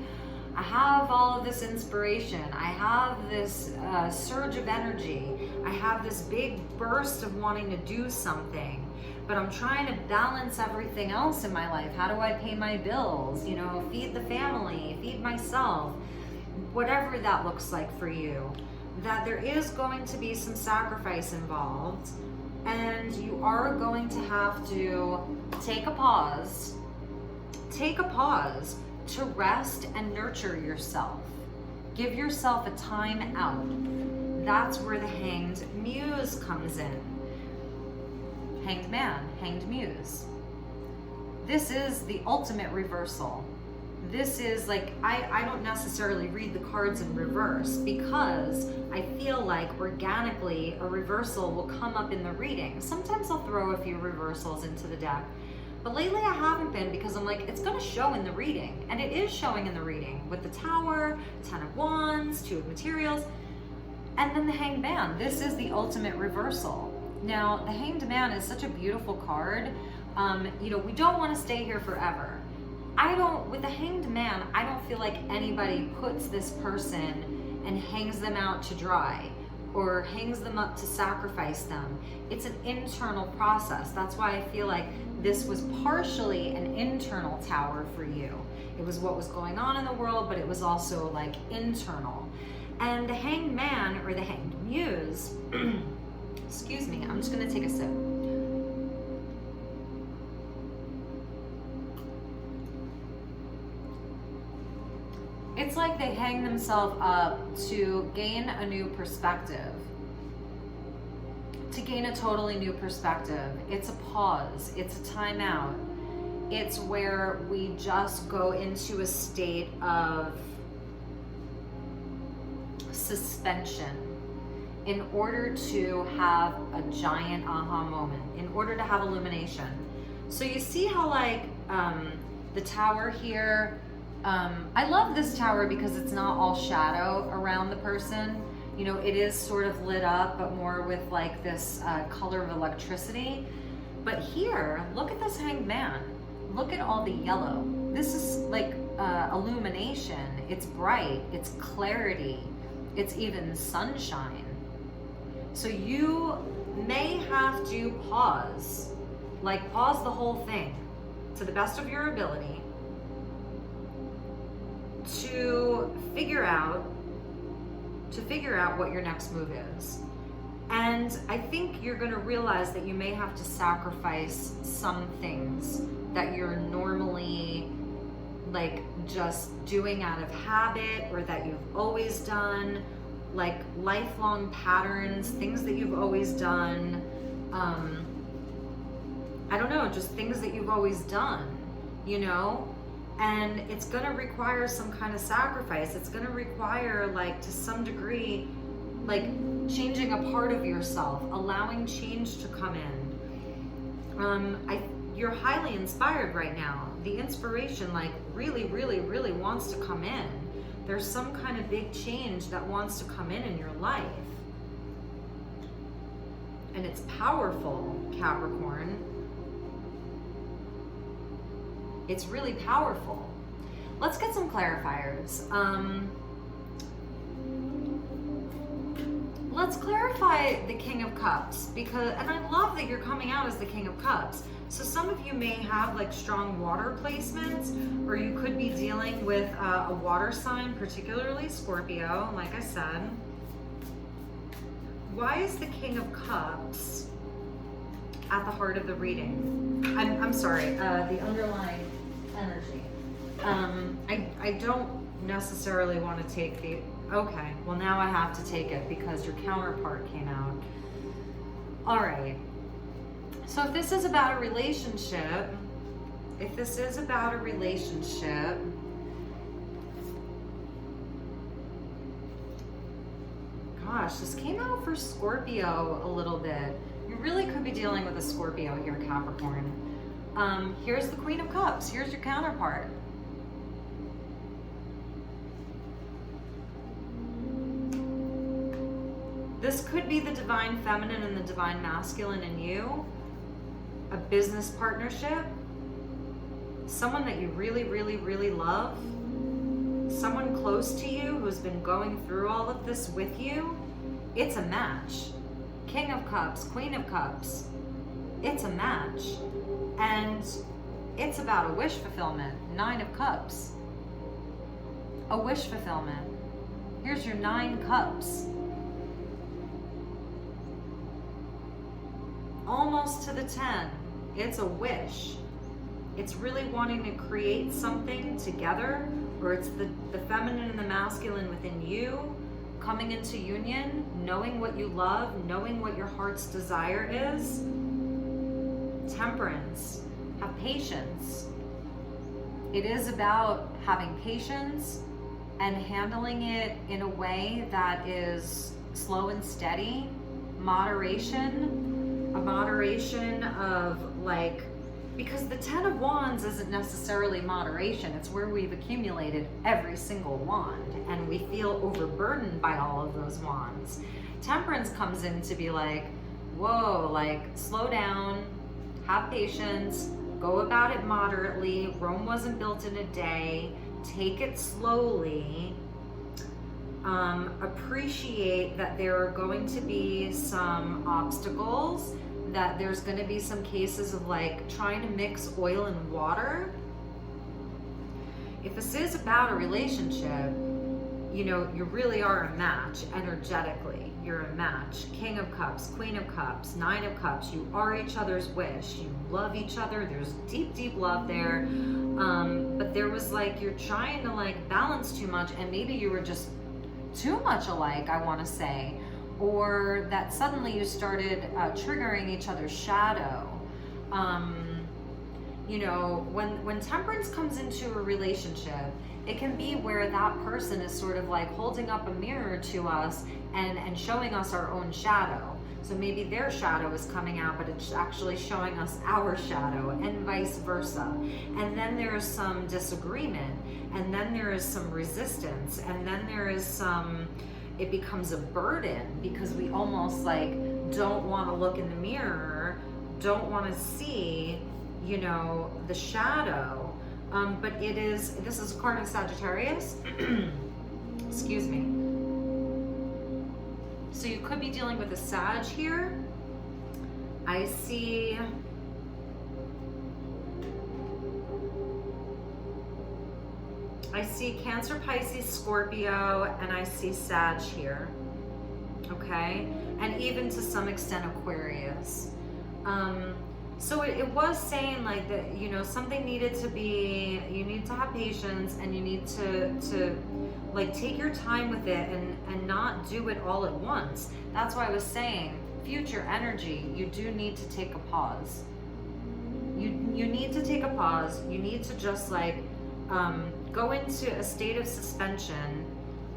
S1: I have all of this inspiration. I have this surge of energy. I have this big burst of wanting to do something. But I'm trying to balance everything else in my life. How do I pay my bills? You know, feed the family, feed myself. Whatever that looks like for you. That there is going to be some sacrifice involved. And you are going to have to take a pause. Take a pause to rest and nurture yourself. Give yourself a time out. That's where the Hanged Muse comes in. Hanged Man, Hanged Muse. This is the ultimate reversal. This is like, I don't necessarily read the cards in reverse, because I feel like organically a reversal will come up in the reading. Sometimes I'll throw a few reversals into the deck, but lately I haven't been, because I'm like, it's going to show in the reading. And it is showing in the reading with the Tower, 10 of Wands, 2 of Materials, and then the Hanged Man. This is the ultimate reversal. Now, the Hanged Man is such a beautiful card. You know, we don't want to stay here forever. With the Hanged Man, I don't feel like anybody puts this person and hangs them out to dry or hangs them up to sacrifice them. It's an internal process. That's why I feel like this was partially an internal tower for you. It was what was going on in the world, but it was also like internal. And the Hanged Man, or the Hanged Muse, excuse me, I'm just gonna take a sip. It's like they hang themselves up to gain a new perspective, to gain a totally new perspective. It's a pause, it's a timeout. It's where we just go into a state of suspension in order to have a giant aha moment, in order to have illumination. So you see how like the tower here, I love this tower because it's not all shadow around the person. You know, it is sort of lit up, but more with like this color of electricity. But here, look at this Hanged Man. Look at all the yellow. This is like illumination. It's bright, it's clarity, it's even sunshine. So you may have to pause, like pause the whole thing to the best of your ability to figure out what your next move is. And I think you're going to realize that you may have to sacrifice some things that you're normally like just doing out of habit, or that you've always done, like lifelong patterns, things that you've always done. I don't know, just things that you've always done, you know? And it's going to require some kind of sacrifice. It's going to require, like, to some degree, like changing a part of yourself, allowing change to come in. You're highly inspired right now. The inspiration, like, really, really, really wants to come in. There's some kind of big change that wants to come in your life. And it's powerful, Capricorn. It's really powerful. Let's get some clarifiers. Let's clarify the King of Cups, and I love that you're coming out as the King of Cups. So some of you may have like strong water placements, or you could be dealing with a water sign, particularly Scorpio, like I said. Why is the King of Cups at the heart of the reading? I'm sorry, the underlying energy. I don't necessarily want to take the, okay, well now I have to take it because your counterpart came out. All right. So if this is about a relationship, gosh, this came out for Scorpio a little bit. You really could be dealing with a Scorpio here, Capricorn. Here's the Queen of Cups. Here's your counterpart. This could be the divine feminine and the divine masculine in you. A business partnership, someone that you really, really, really love, someone close to you who's been going through all of this with you. It's a match. King of Cups, Queen of Cups. It's a match. And it's about a wish fulfillment. 9 of Cups. A wish fulfillment. Here's your 9 cups. Almost to the 10. It's a wish. It's really wanting to create something together, or it's the feminine and the masculine within you coming into union, knowing what you love, knowing what your heart's desire is. Temperance. Have patience. It is about having patience and handling it in a way that is slow and steady. Moderation. A moderation of like, because the 10 of Wands isn't necessarily moderation. It's where we've accumulated every single wand and we feel overburdened by all of those wands. Temperance comes in to be like, whoa, like slow down, have patience, go about it moderately. Rome wasn't built in a day. Take it slowly. Appreciate that there are going to be some obstacles, that there's going to be some cases of like trying to mix oil and water. If this is about a relationship, you know, you really are a match energetically. You're a match. King of Cups, Queen of Cups, 9 of Cups. You are each other's wish. You love each other. There's deep, deep love there. But there was like, you're trying to like balance too much, and maybe you were just too much alike, I want to say, or that suddenly you started triggering each other's shadow. You know, when temperance comes into a relationship, it can be where that person is sort of like holding up a mirror to us and showing us our own shadow. So maybe their shadow is coming out, but it's actually showing us our shadow, and vice versa. And then there is some disagreement, and then there is some resistance, and then there is some, it becomes a burden because we almost like don't want to look in the mirror, don't want to see, you know, the shadow. But this is a card of Sagittarius. Excuse me. So you could be dealing with a Sag here. I see Cancer, Pisces, Scorpio, and I see Sag here. Okay? And even to some extent Aquarius. So it was saying like that, you know, something needed to be, you need to have patience, and you need to like take your time with it and not do it all at once. That's why I was saying future energy, you do need to take a pause. You need to take a pause. You need to just like go into a state of suspension,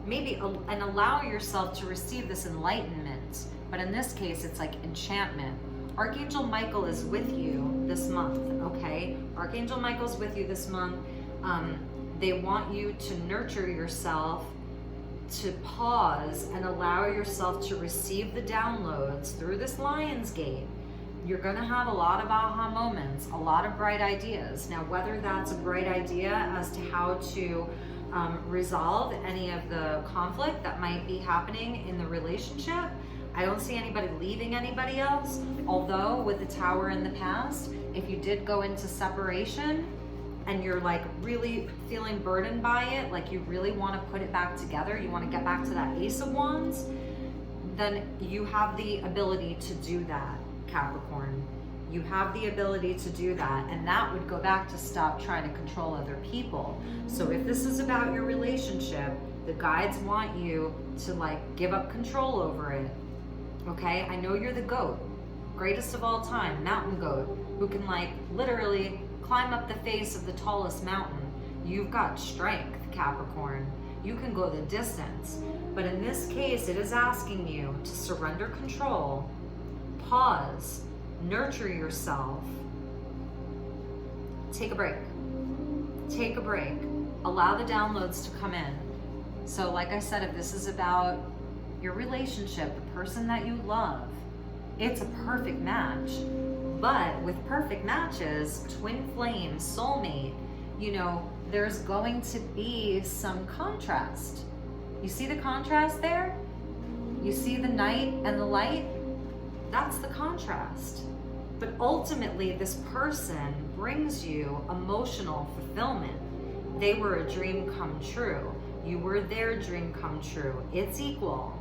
S1: maybe, and allow yourself to receive this enlightenment. But in this case, it's like enchantment. Archangel Michael is with you this month, okay? Archangel Michael's with you this month. They want you to nurture yourself, to pause and allow yourself to receive the downloads through this Lion's Gate. You're gonna have a lot of aha moments, a lot of bright ideas. Now, whether that's a bright idea as to how to resolve any of the conflict that might be happening in the relationship, I don't see anybody leaving anybody else. Although with the Tower in the past, if you did go into separation and you're like really feeling burdened by it, like you really want to put it back together, you want to get back to that Ace of Wands, then you have the ability to do that, Capricorn. You have the ability to do that, and that would go back to stop trying to control other people. So if this is about your relationship, the guides want you to like give up control over it. Okay, I know you're the goat, greatest of all time, mountain goat, who can like literally climb up the face of the tallest mountain. You've got strength, Capricorn. You can go the distance. But in this case, it is asking you to surrender control, pause, nurture yourself, take a break. Take a break. Allow the downloads to come in. So like I said, if this is about your relationship, the person that you love, it's a perfect match. But with perfect matches, twin flame, soulmate, you know, there's going to be some contrast. You see the contrast there? You see the night and the light? That's the contrast. But ultimately, this person brings you emotional fulfillment. They were a dream come true. You were their dream come true. It's equal.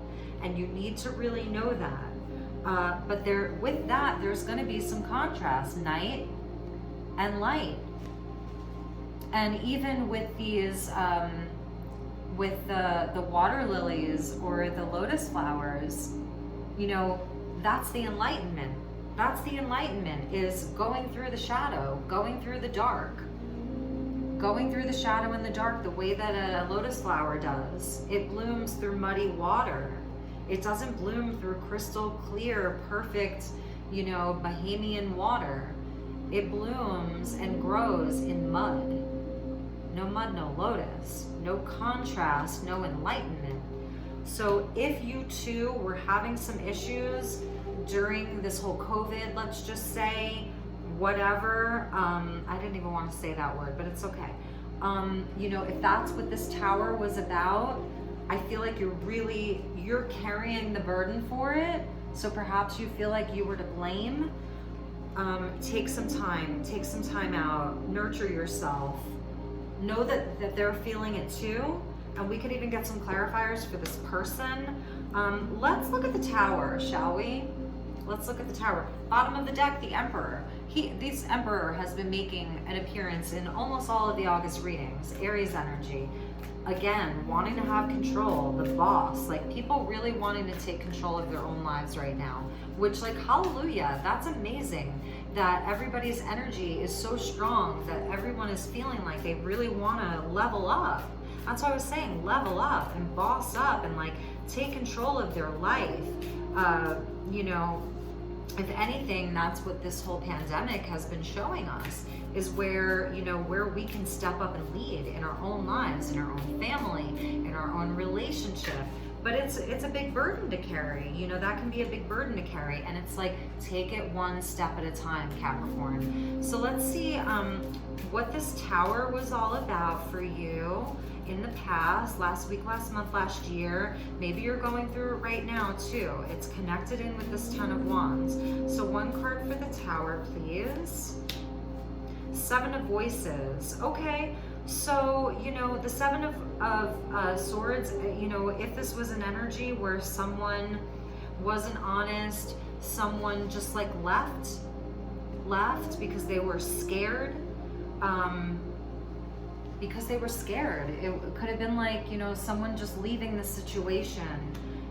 S1: And you need to really know that. But with that, there's going to be some contrast, night and light. And even with these, with the water lilies or the lotus flowers, you know, that's the enlightenment. That's the enlightenment, is going through the shadow, going through the dark. Going through the shadow and the dark the way that a lotus flower does. It blooms through muddy water. It doesn't bloom through crystal clear, perfect, you know, Bahamian water. It blooms and grows in mud. No mud, no lotus. No contrast, no enlightenment. So if you too were having some issues during this whole COVID, let's just say, whatever, I didn't even want to say that word, but it's okay. You know, if that's what this Tower was about, I feel like you're carrying the burden for it. So perhaps you feel like you were to blame. Take some time out, nurture yourself. Know that they're feeling it too. And we could even get some clarifiers for this person. Let's look at the Tower, shall we? Let's look at the Tower. Bottom of the deck, the Emperor. This Emperor has been making an appearance in almost all of the August readings. Aries energy. Again, wanting to have control, the boss. Like, people really wanting to take control of their own lives right now. Which, like, hallelujah, that's amazing. That everybody's energy is so strong that everyone is feeling like they really want to level up. That's what I was saying, level up and boss up and like take control of their life. You know, if anything, that's what this whole pandemic has been showing us, is where, you know, where we can step up and lead in our own lives, in our own family, in our own relationship. But it's a big burden to carry. You know, that can be a big burden to carry. And it's like, take it one step at a time, Capricorn. So let's see what this Tower was all about for you in the past, last week, last month, last year. Maybe you're going through it right now too. It's connected in with this Ten of Wands. So one card for the Tower, please. Seven of Voices. Okay. So, you know, the Seven of Swords, you know, if this was an energy where someone wasn't honest, someone just like left because they were scared, It could have been like, you know, someone just leaving the situation.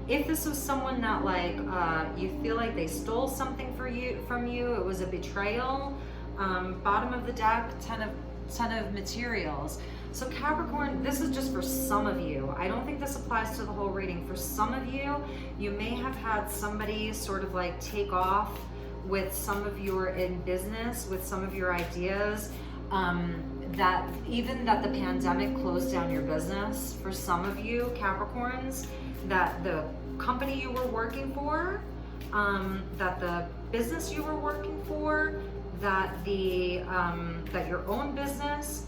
S1: If this was someone that like, you feel like they stole something from you, it was a betrayal. Bottom of the deck, Ten of Materials. So Capricorn, this is just for some of you. I don't think this applies to the whole reading. For some of you, you may have had somebody sort of like take off with some of your in business, with some of your ideas, that the pandemic closed down your business. For some of you Capricorns, that the company you were working for, that the business you were working for, that your own business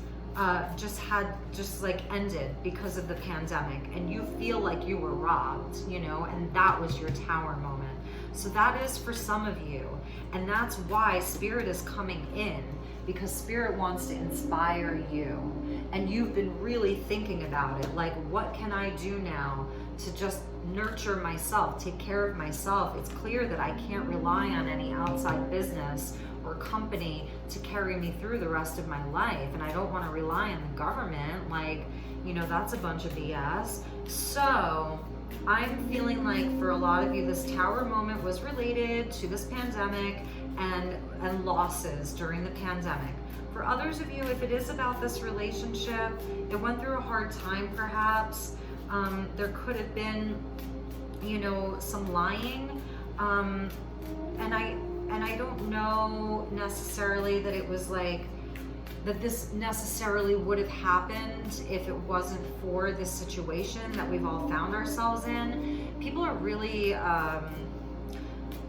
S1: just like ended because of the pandemic, and you feel like you were robbed, you know, and that was your Tower moment. So that is for some of you. And that's why Spirit is coming in, because Spirit wants to inspire you. And you've been really thinking about it. Like, what can I do now to just nurture myself, take care of myself? It's clear that I can't rely on any outside business or company to carry me through the rest of my life. And I don't want to rely on the government. Like, you know, that's a bunch of BS. So I'm feeling like for a lot of you, this Tower moment was related to this pandemic and losses during the pandemic. For others of you, if it is about this relationship, it went through a hard time perhaps. There could have been, you know, some lying. And I don't know necessarily that it was like, that this necessarily would have happened if it wasn't for this situation that we've all found ourselves in. People are really, a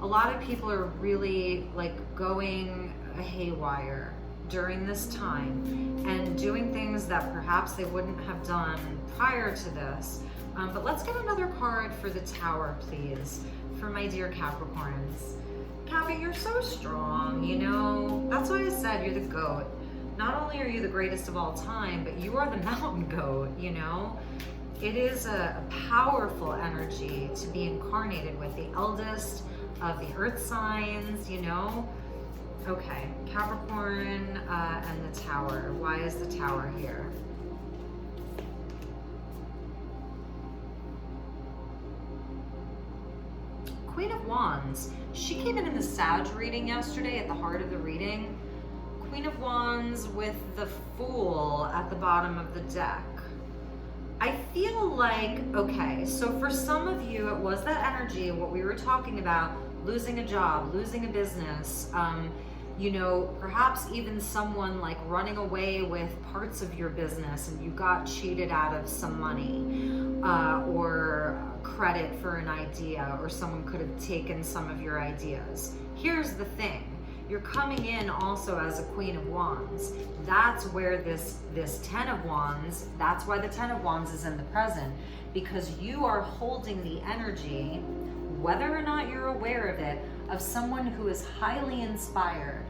S1: lot of people are really like going haywire during this time and doing things that perhaps they wouldn't have done prior to this. But let's get another card for the Tower, please, for my dear Capricorns. Cappy, you're so strong, you know. That's why I said you're the goat. Not only are you the greatest of all time, but you are the mountain goat, you know. It is a powerful energy to be incarnated with, the eldest of the earth signs, you know. Okay, Capricorn and the Tower. Why is the Tower here? Queen of Wands. She came in the Sag reading yesterday at the heart of the reading. Queen of Wands with the Fool at the bottom of the deck. I feel like, okay, so for some of you, it was that energy, what we were talking about, losing a job, losing a business, you know, perhaps even someone like running away with parts of your business and you got cheated out of some money or credit for an idea, or someone could have taken some of your ideas. Here's the thing. You're coming in also as a Queen of Wands. That's where this Ten of Wands, that's why the Ten of Wands is in the present, because you are holding the energy, whether or not you're aware of it, of someone who is highly inspired,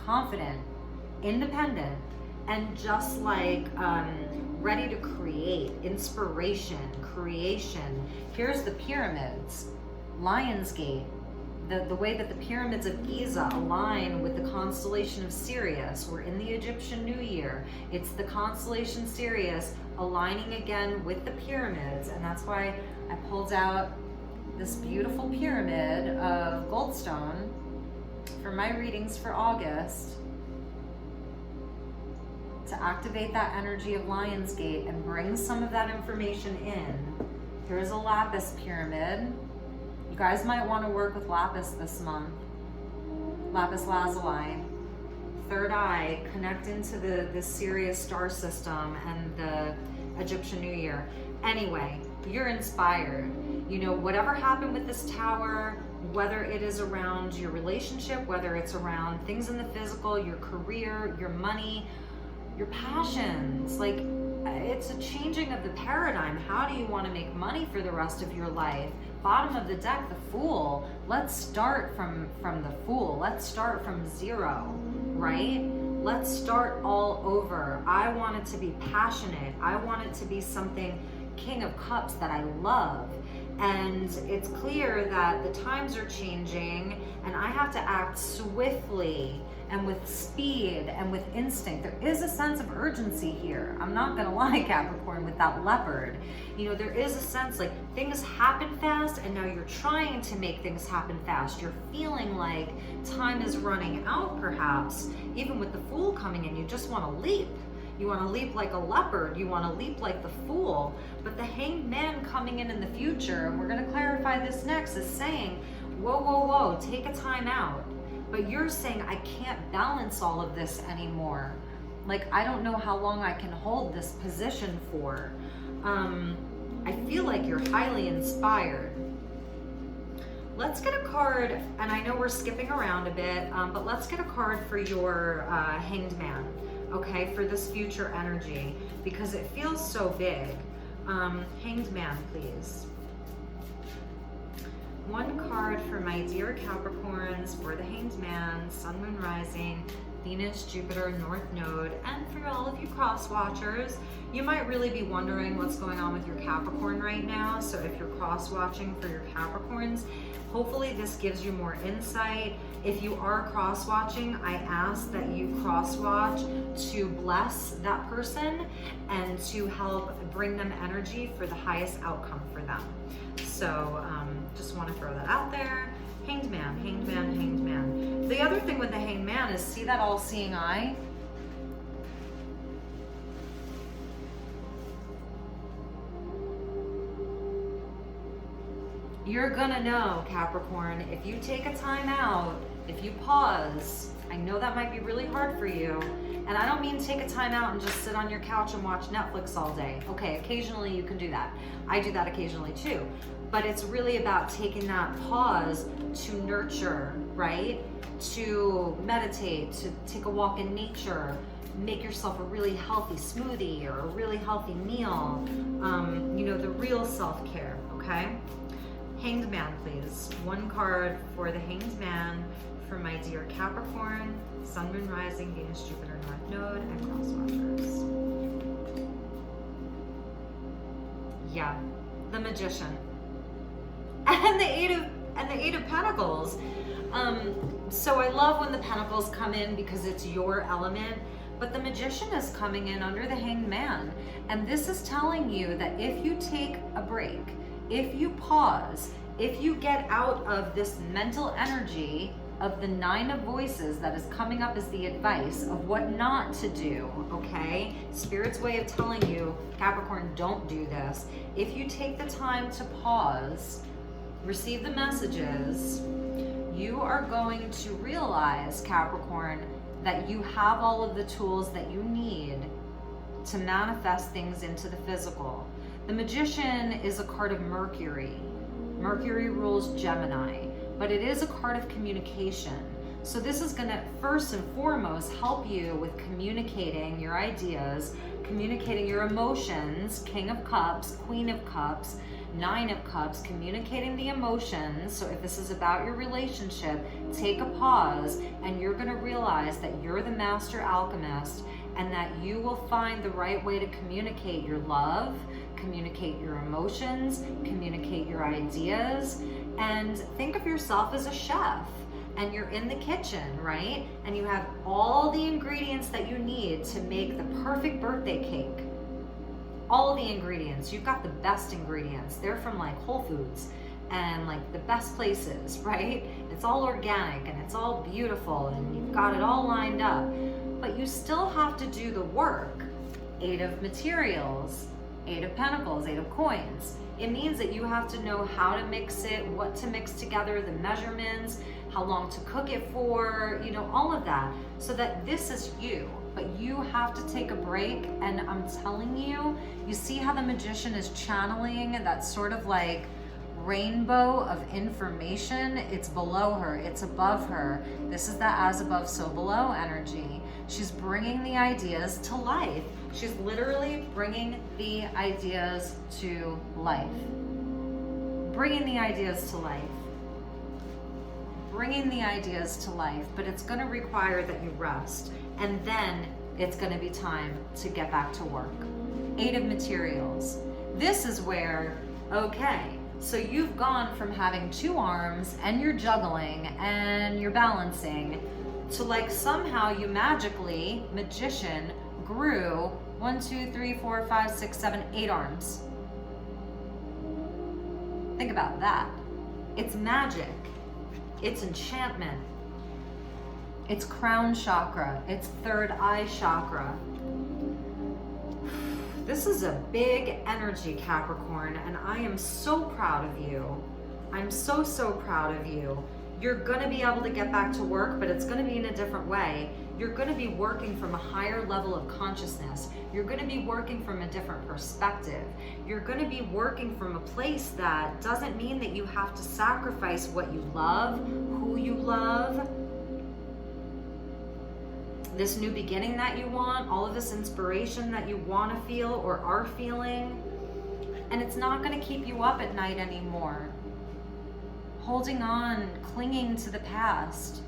S1: confident, independent, and just like ready to create, inspiration, creation. Here's the pyramids, Lionsgate, the way that the pyramids of Giza align with the constellation of Sirius. We're in the Egyptian New Year. It's the constellation Sirius aligning again with the pyramids, and that's why I pulled out this beautiful pyramid of goldstone for my readings for August to activate that energy of Lionsgate and bring some of that information in. Here's a lapis pyramid. You guys might want to work with lapis this month. Lapis lazuli. Third eye, connect into the Sirius star system and the Egyptian New Year. Anyway, you're inspired. You know, whatever happened with this Tower, whether it is around your relationship, whether it's around things in the physical, your career, your money, your passions, like it's a changing of the paradigm. How do you want to make money for the rest of your life? Bottom of the deck, the Fool. Let's start from the Fool. Let's start from zero, right? Let's start all over. I want it to be passionate. I want it to be something King of Cups that I love. And it's clear that the times are changing and I have to act swiftly and with speed and with instinct. There is a sense of urgency here. I'm not gonna lie, Capricorn, with that leopard. You know, there is a sense like things happen fast and now you're trying to make things happen fast. You're feeling like time is running out perhaps. Even with the Fool coming in, you just wanna leap. You want to leap like a leopard. You want to leap like the Fool. But the Hanged Man coming in the future, and we're going to clarify this next, is saying, whoa, whoa, whoa, take a time out. But you're saying, I can't balance all of this anymore. Like, I don't know how long I can hold this position for. I feel like you're highly inspired. Let's get a card, and I know we're skipping around a bit, but let's get a card for your Hanged Man. Okay, for this future energy, because it feels so big. Hanged Man, please. One card for my dear Capricorns for the Hanged Man, Sun, Moon, Rising, Venus, Jupiter, North Node, and for all of you cross watchers. You might really be wondering what's going on with your Capricorn right now. So if you're cross watching for your Capricorns, hopefully this gives you more insight. If you are cross watching, I ask that you cross watch to bless that person and to help bring them energy for the highest outcome for them. So just want to throw that out there. Hanged Man, Hanged Man, Hanged Man. The other thing with the Hanged Man is, see that all-seeing eye? You're gonna know, Capricorn, if you take a time out, if you pause. I know that might be really hard for you. And I don't mean take a time out and just sit on your couch and watch Netflix all day. Okay, occasionally you can do that. I do that occasionally too. But it's really about taking that pause to nurture, right? To meditate, to take a walk in nature, make yourself a really healthy smoothie or a really healthy meal. You know, the real self-care, okay? Hanged Man, please. One card for the Hanged Man for my dear Capricorn, Sun, Moon, Rising, Venus, Jupiter, North Node, and cross watchers. Yeah, the Magician. And the Eight of Pentacles. So I love when the Pentacles come in because it's your element, but the Magician is coming in under the Hanged Man. And this is telling you that if you take a break, if you pause, if you get out of this mental energy of the Nine of Voices that is coming up as the advice of what not to do, okay? Spirit's way of telling you, Capricorn, don't do this. If you take the time to pause, receive the messages, you are going to realize, Capricorn, that you have all of the tools that you need to manifest things into the physical. The Magician is a card of Mercury. Mercury rules Gemini, but it is a card of communication. So this is going to first and foremost help you with communicating your ideas, communicating your emotions. King of Cups, Queen of Cups, Nine of Cups, communicating the emotions. So if this is about your relationship, take a pause and you're going to realize that you're the master alchemist and that you will find the right way to communicate your love, communicate your emotions, communicate your ideas, and think of yourself as a chef and you're in the kitchen, right? And you have all the ingredients that you need to make the perfect birthday cake. All the ingredients, you've got the best ingredients. They're from like Whole Foods and like the best places, right? It's all organic and it's all beautiful and you've got it all lined up, but you still have to do the work. Eight of Materials, Eight of Pentacles, Eight of Coins. It means that you have to know how to mix it, what to mix together, the measurements, how long to cook it for, you know, all of that, so that this is you. But you have to take a break, and I'm telling you, you see how the Magician is channeling that sort of like rainbow of information? It's below her, it's above her. This is that as above, so below energy. She's bringing the ideas to life. She's literally bringing the ideas to life. Bringing the ideas to life. Bringing the ideas to life, but it's going to require that you rest, and then it's going to be time to get back to work. Eight of Materials. This is where, okay, so you've gone from having two arms and you're juggling and you're balancing to like somehow you magically, Magician, grew 1, 2, 3, 4, 5, 6, 7, 8 arms. Think about that. It's magic. It's enchantment. It's crown chakra. It's third eye chakra. This is a big energy, Capricorn, and I am so proud of you. I'm so, so proud of you. You're going to be able to get back to work, but it's going to be in a different way. You're going to be working from a higher level of consciousness. You're going to be working from a different perspective. You're going to be working from a place that doesn't mean that you have to sacrifice what you love, who you love, this new beginning that you want, all of this inspiration that you want to feel or are feeling. And it's not going to keep you up at night anymore. holding on, clinging to the past,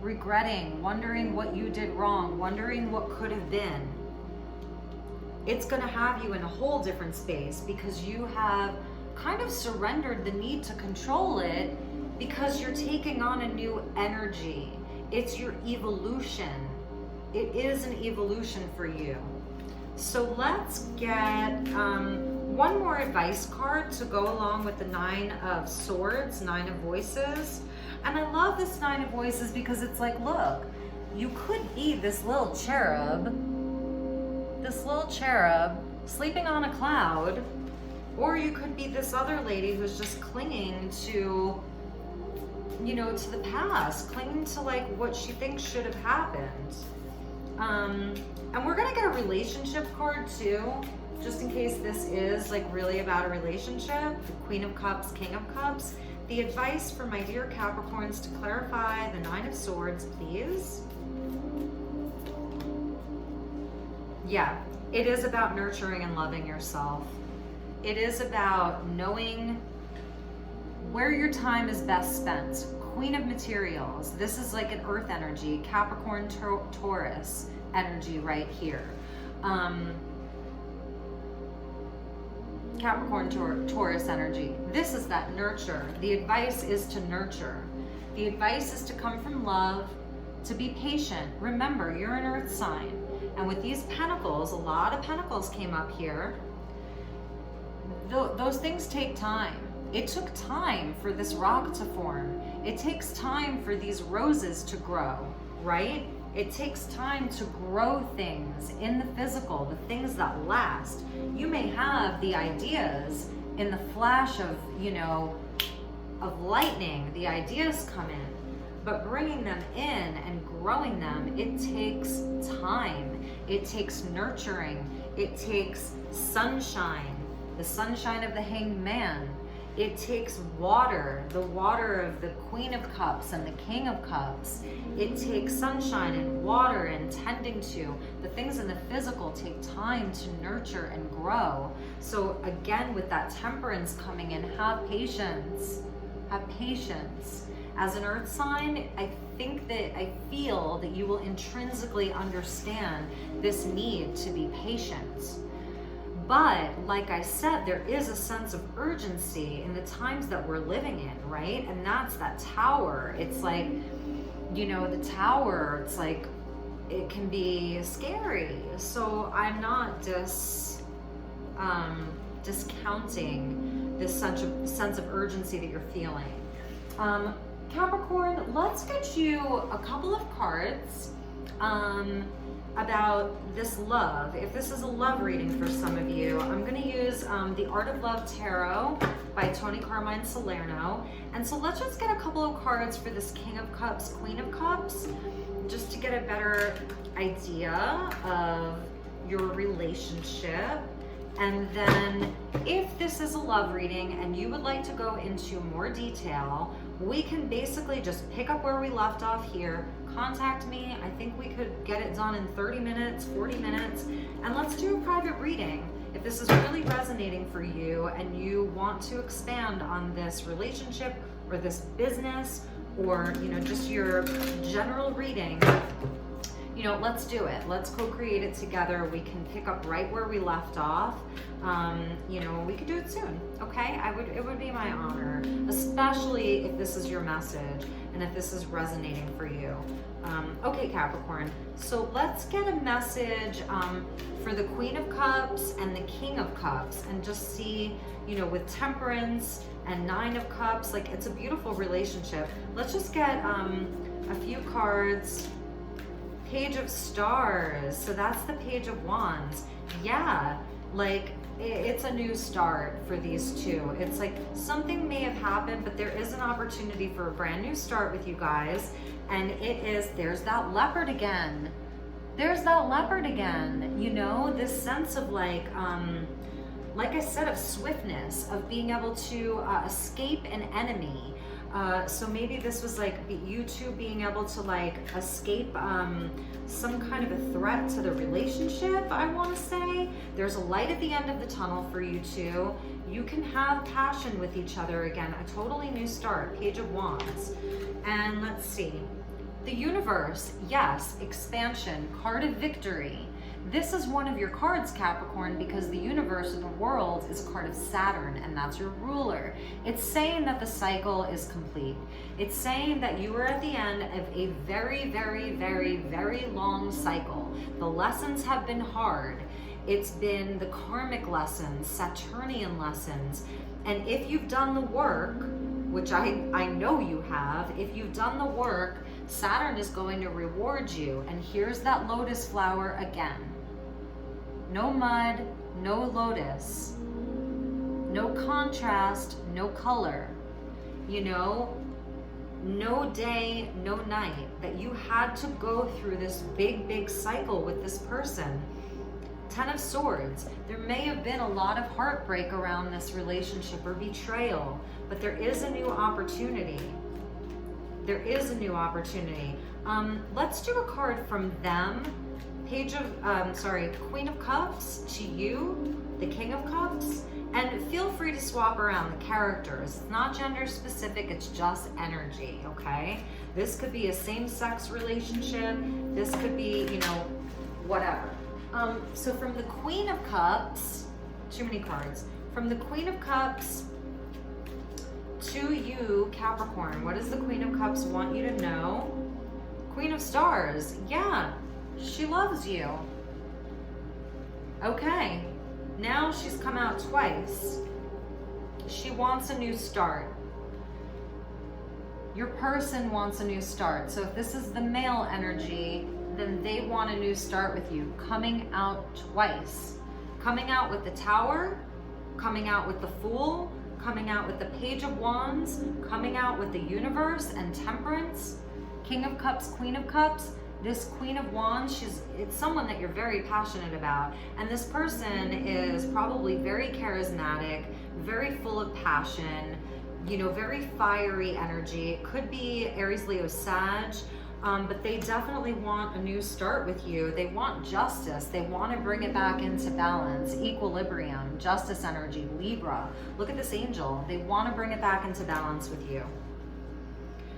S1: regretting, wondering what you did wrong, wondering what could have been, it's going to have you in a whole different space because you have kind of surrendered the need to control it because you're taking on a new energy. It's your evolution. It is an evolution for you. So let's get one more advice card to go along with the Nine of Swords, Nine of Voices. And I love this Nine of Voices because it's like, look, you could be this little cherub sleeping on a cloud, or you could be this other lady who's just clinging to, you know, to the past, clinging to like what she thinks should have happened. And we're gonna get a relationship card too, just in case this is like really about a relationship. The Queen of Cups, King of Cups. The advice for my dear Capricorns to clarify the Nine of Swords, please. Yeah, it is about nurturing and loving yourself. It is about knowing where your time is best spent. Queen of Materials. This is like an earth energy, Capricorn, Taurus energy right here. Capricorn, Taurus energy. This is that nurture. The advice is to nurture. The advice is to come from love, to be patient. Remember, you're an earth sign. And with these pentacles, a lot of pentacles came up here. Those things take time. It took time for this rock to form. It takes time for these roses to grow, right? It takes time to grow things in the physical, the things that last. You may have the ideas in the flash of, you know, of lightning, the ideas come in, but bringing them in and growing them, it takes time. It takes nurturing. It takes sunshine, the sunshine of the Hanged Man. It takes water, the water of the Queen of Cups and the King of Cups. It takes sunshine and water and tending to. The things in the physical take time to nurture and grow. So again, with that temperance coming in, have patience. Have patience. As an earth sign, I feel that you will intrinsically understand this need to be patient. But like I said, there is a sense of urgency in the times that we're living in, right? And that's that tower. It's like, you know, the tower, it's like, it can be scary. So I'm not discounting this sense of urgency that you're feeling. Capricorn, let's get you a couple of cards about this love. If this is a love reading for some of you, I'm going to use The Art of Love Tarot by Tony Carmine Salerno. And so let's just get a couple of cards for this King of Cups, Queen of Cups, just to get a better idea of your relationship. And then if this is a love reading and you would like to go into more detail, we can basically just pick up where we left off here, contact me. I think we could get it done in 30 minutes, 40 minutes, and let's do a private reading. If this is really resonating for you and you want to expand on this relationship or this business or, you know, just your general reading, you know, let's do it. Let's co-create it together. We can pick up right where we left off. You know, we could do it soon, okay? It would be my honor, especially if this is your message and if this is resonating for you. Okay, Capricorn, so let's get a message for the Queen of Cups and the King of Cups, and just see, you know, with Temperance and Nine of Cups, like, it's a beautiful relationship. Let's just get a few cards. Page of Stars, so that's the Page of Wands. Yeah, like, it's a new start for these two. It's like something may have happened, but there is an opportunity for a brand new start with you guys. And there's that Leopard again. There's that Leopard again. You know, this sense of like I said, of swiftness, of being able to escape an enemy, So maybe this was like you two being able to like escape some kind of a threat to the relationship, I want to say. There's a light at the end of the tunnel for you two. You can have passion with each other again, a totally new start, Page of Wands. And let's see, the universe, yes, expansion, card of victory. This is one of your cards, Capricorn, because the universe or the world is a card of Saturn, and that's your ruler. It's saying that the cycle is complete. It's saying that you are at the end of a very, very, very, very long cycle. The lessons have been hard. It's been the karmic lessons, Saturnian lessons. And if you've done the work, which I know you have, if you've done the work, Saturn is going to reward you. And here's that lotus flower again. No mud, no lotus, no contrast, no color, you know, no day, no night, that you had to go through this big, big cycle with this person. 10 of Swords. There may have been a lot of heartbreak around this relationship or betrayal, but there is a new opportunity. There is a new opportunity. Let's do a card from them. Queen of Cups to you, the King of Cups, and feel free to swap around the characters. It's not gender specific, it's just energy, okay? This could be a same-sex relationship, this could be, you know, whatever. So from the Queen of Cups, too many cards. From the Queen of Cups to you, Capricorn, what does the Queen of Cups want you to know? Queen of Stars, yeah. She loves you. Okay, now she's come out twice. She wants a new start. Your person wants a new start. So if this is the male energy, then they want a new start with you. Coming out twice. Coming out with the Tower, coming out with the Fool, coming out with the Page of Wands, coming out with the Universe and Temperance. King of Cups, Queen of Cups. This Queen of Wands, it's someone that you're very passionate about. And this person is probably very charismatic, very full of passion, you know, very fiery energy. It could be Aries, Leo, Sag, but they definitely want a new start with you. They want justice. They want to bring it back into balance, equilibrium, justice energy, Libra. Look at this angel. They want to bring it back into balance with you.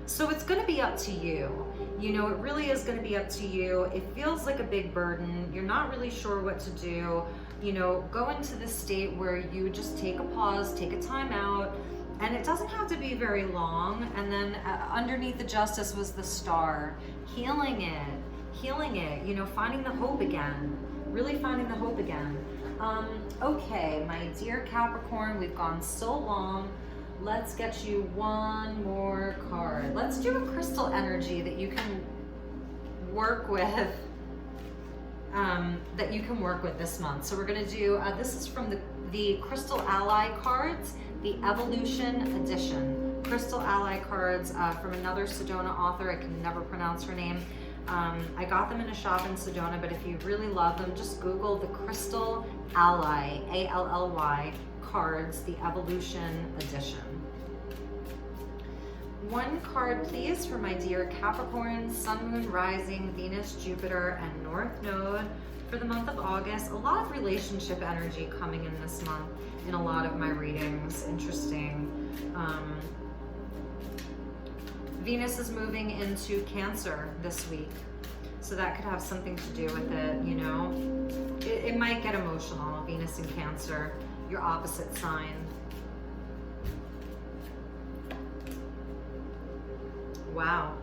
S1: So it's going to be up to you. You know, it really is going to be up to you. It feels like a big burden. You're not really sure what to do. You know, go into this state where you just take a pause, take a time out, and it doesn't have to be very long. And then underneath the Justice was the Star, healing it, you know, finding the hope again, really finding the hope again. Okay, my dear Capricorn, we've gone so long. Let's get you one more card. Let's do a crystal energy that you can work with, this month. So we're gonna do, this is from the Crystal Ally cards, the Evolution Edition. Crystal Ally cards from another Sedona author. I can never pronounce her name. I got them in a shop in Sedona, but if you really love them, just Google the Crystal Ally, A-L-L-Y, cards, the Evolution Edition. One card, please, for my dear Capricorn, Sun, Moon, Rising, Venus, Jupiter, and North Node for the month of August. A lot of relationship energy coming in this month in a lot of my readings. Interesting. Venus is moving into Cancer this week, so that could have something to do with it, you know. It might get emotional, Venus in Cancer, your opposite sign. Wow,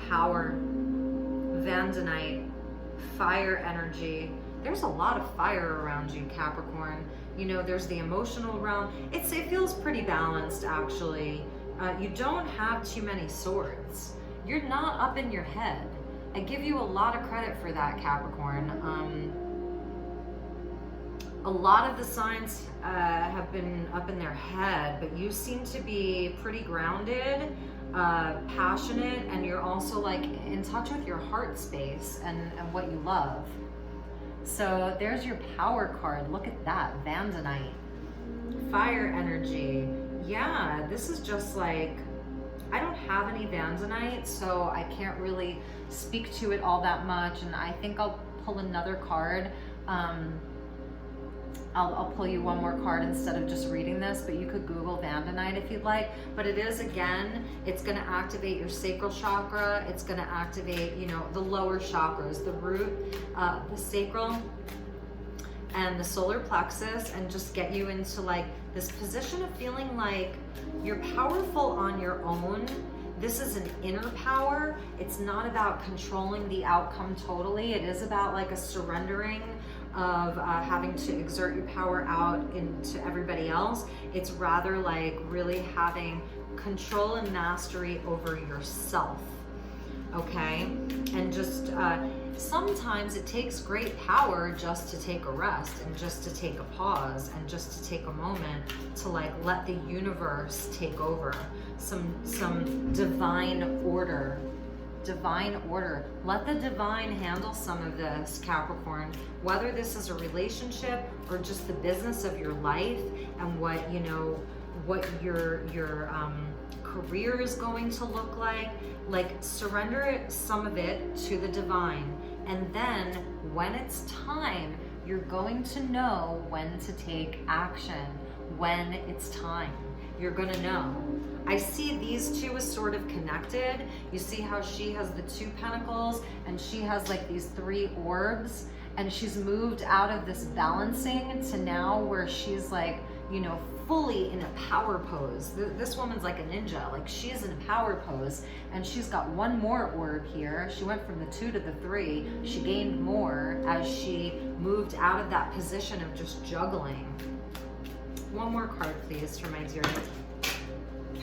S1: power, Vandonite, fire energy. There's a lot of fire around you, Capricorn. You know, there's the emotional realm. It feels pretty balanced, actually. You don't have too many swords. You're not up in your head. I give you a lot of credit for that, Capricorn. A lot of the signs have been up in their head, but you seem to be pretty grounded, passionate, and you're also like in touch with your heart space and what you love. So there's your power card. Look at that, Vandonite. Fire energy. Yeah, this is just like I don't have any Vandanite, so I can't really speak to it all that much, and I think I'll pull another card. I'll pull you one more card instead of just reading this, but you could Google Vandanite if you'd like. But it is, again, it's going to activate your sacral chakra. It's going to activate, you know, the lower chakras, the root, the sacral, and the solar plexus, and just get you into like this position of feeling like you're powerful on your own. This is an inner power. It's not about controlling the outcome totally. It is about like a surrendering of having to exert your power out into everybody else. It's rather like really having control and mastery over yourself, okay? And just sometimes it takes great power just to take a rest and just to take a pause and just to take a moment to like let the universe take over. Some divine order. Let the divine handle some of this, Capricorn, whether this is a relationship or just the business of your life and what, you know, what your career is going to look like surrender some of it to the divine. And then when it's time, you're going to know when to take action. When it's time, you're gonna know. I see these two as sort of connected. You see how she has the 2 pentacles and she has like these 3 orbs, and she's moved out of this balancing to now where she's like, you know, fully in a power pose. This woman's like a ninja, like she's in a power pose, and she's got 1 more orb here. She went from the 2 to the 3. She gained more as she moved out of that position of just juggling. One more card, please, for my dear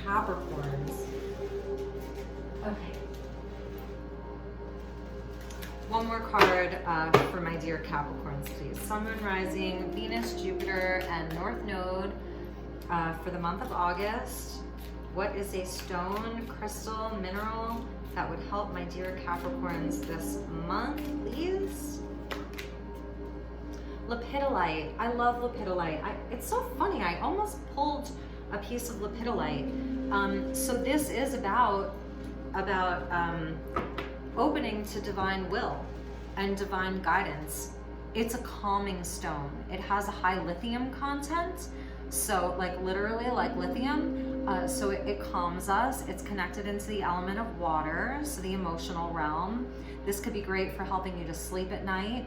S1: Capricorns. Okay. One more card for my dear Capricorns, please. Sun, Moon, Rising, Venus, Jupiter, and North Node for the month of August. What is a stone, crystal, mineral that would help my dear Capricorns this month, please? Lepidolite. I love lepidolite. It's so funny. I almost pulled a piece of lepidolite. So this is about opening to divine will and divine guidance. It's a calming stone. It has a high lithium content, so like literally like lithium. So it calms us. It's connected into the element of water, so the emotional realm. This could be great for helping you to sleep at night.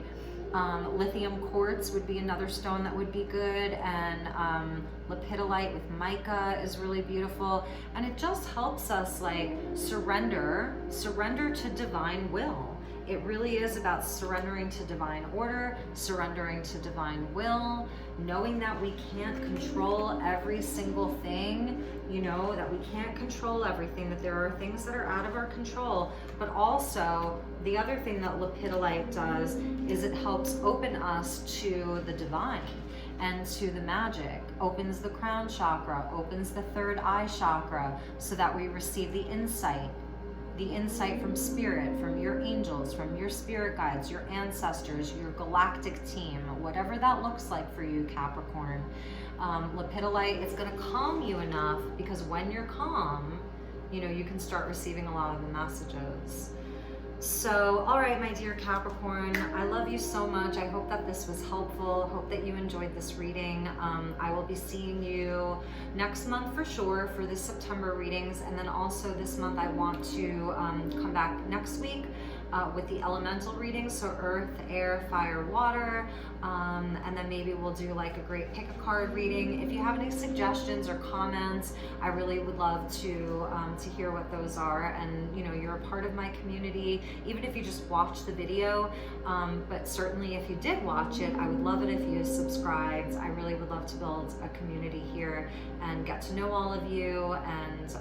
S1: Lithium quartz would be another stone that would be good, and lepidolite with mica is really beautiful, and it just helps us like surrender to divine will. It really is about surrendering to divine order, surrendering to divine will, knowing that we can't control every single thing, you know, that we can't control everything, that there are things that are out of our control. But also, the other thing that lepidolite does is it helps open us to the divine and to the magic, opens the crown chakra, opens the 3rd eye chakra, so that we receive the insight from spirit, from your angels, from your spirit guides, your ancestors, your galactic team, whatever that looks like for you, Capricorn. Lepidolite, it's going to calm you enough, because when you're calm, you know, you can start receiving a lot of the messages. So, all right, my dear Capricorn, I love you so much. I hope that this was helpful. Hope that you enjoyed this reading. I will be seeing you next month for sure for the September readings. And then also this month, I want to come back next week with the elemental readings. So earth, air, fire, water. And then maybe we'll do like a great pick a card reading. If you have any suggestions or comments, I really would love to hear what those are. And you know, you're a part of my community, even if you just watch the video. But certainly if you did watch it, I would love it if you subscribed. I really would love to build a community here and get to know all of you, and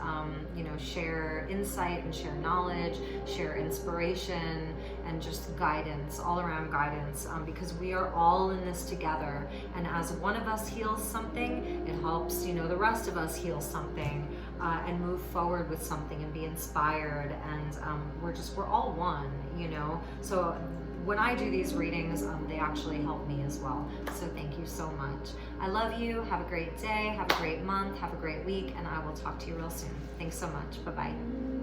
S1: you know, share insight and share knowledge, share inspiration, and just guidance, all around guidance, because we are all in this together. And as one of us heals something, it helps, you know, the rest of us heal something. and move forward with something and be inspired. And we're all one, you know. So when I do these readings, they actually help me as well. So thank you so much. I love you. Have a great day. Have a great month. Have a great week. And I will talk to you real soon. Thanks so much. Bye-bye.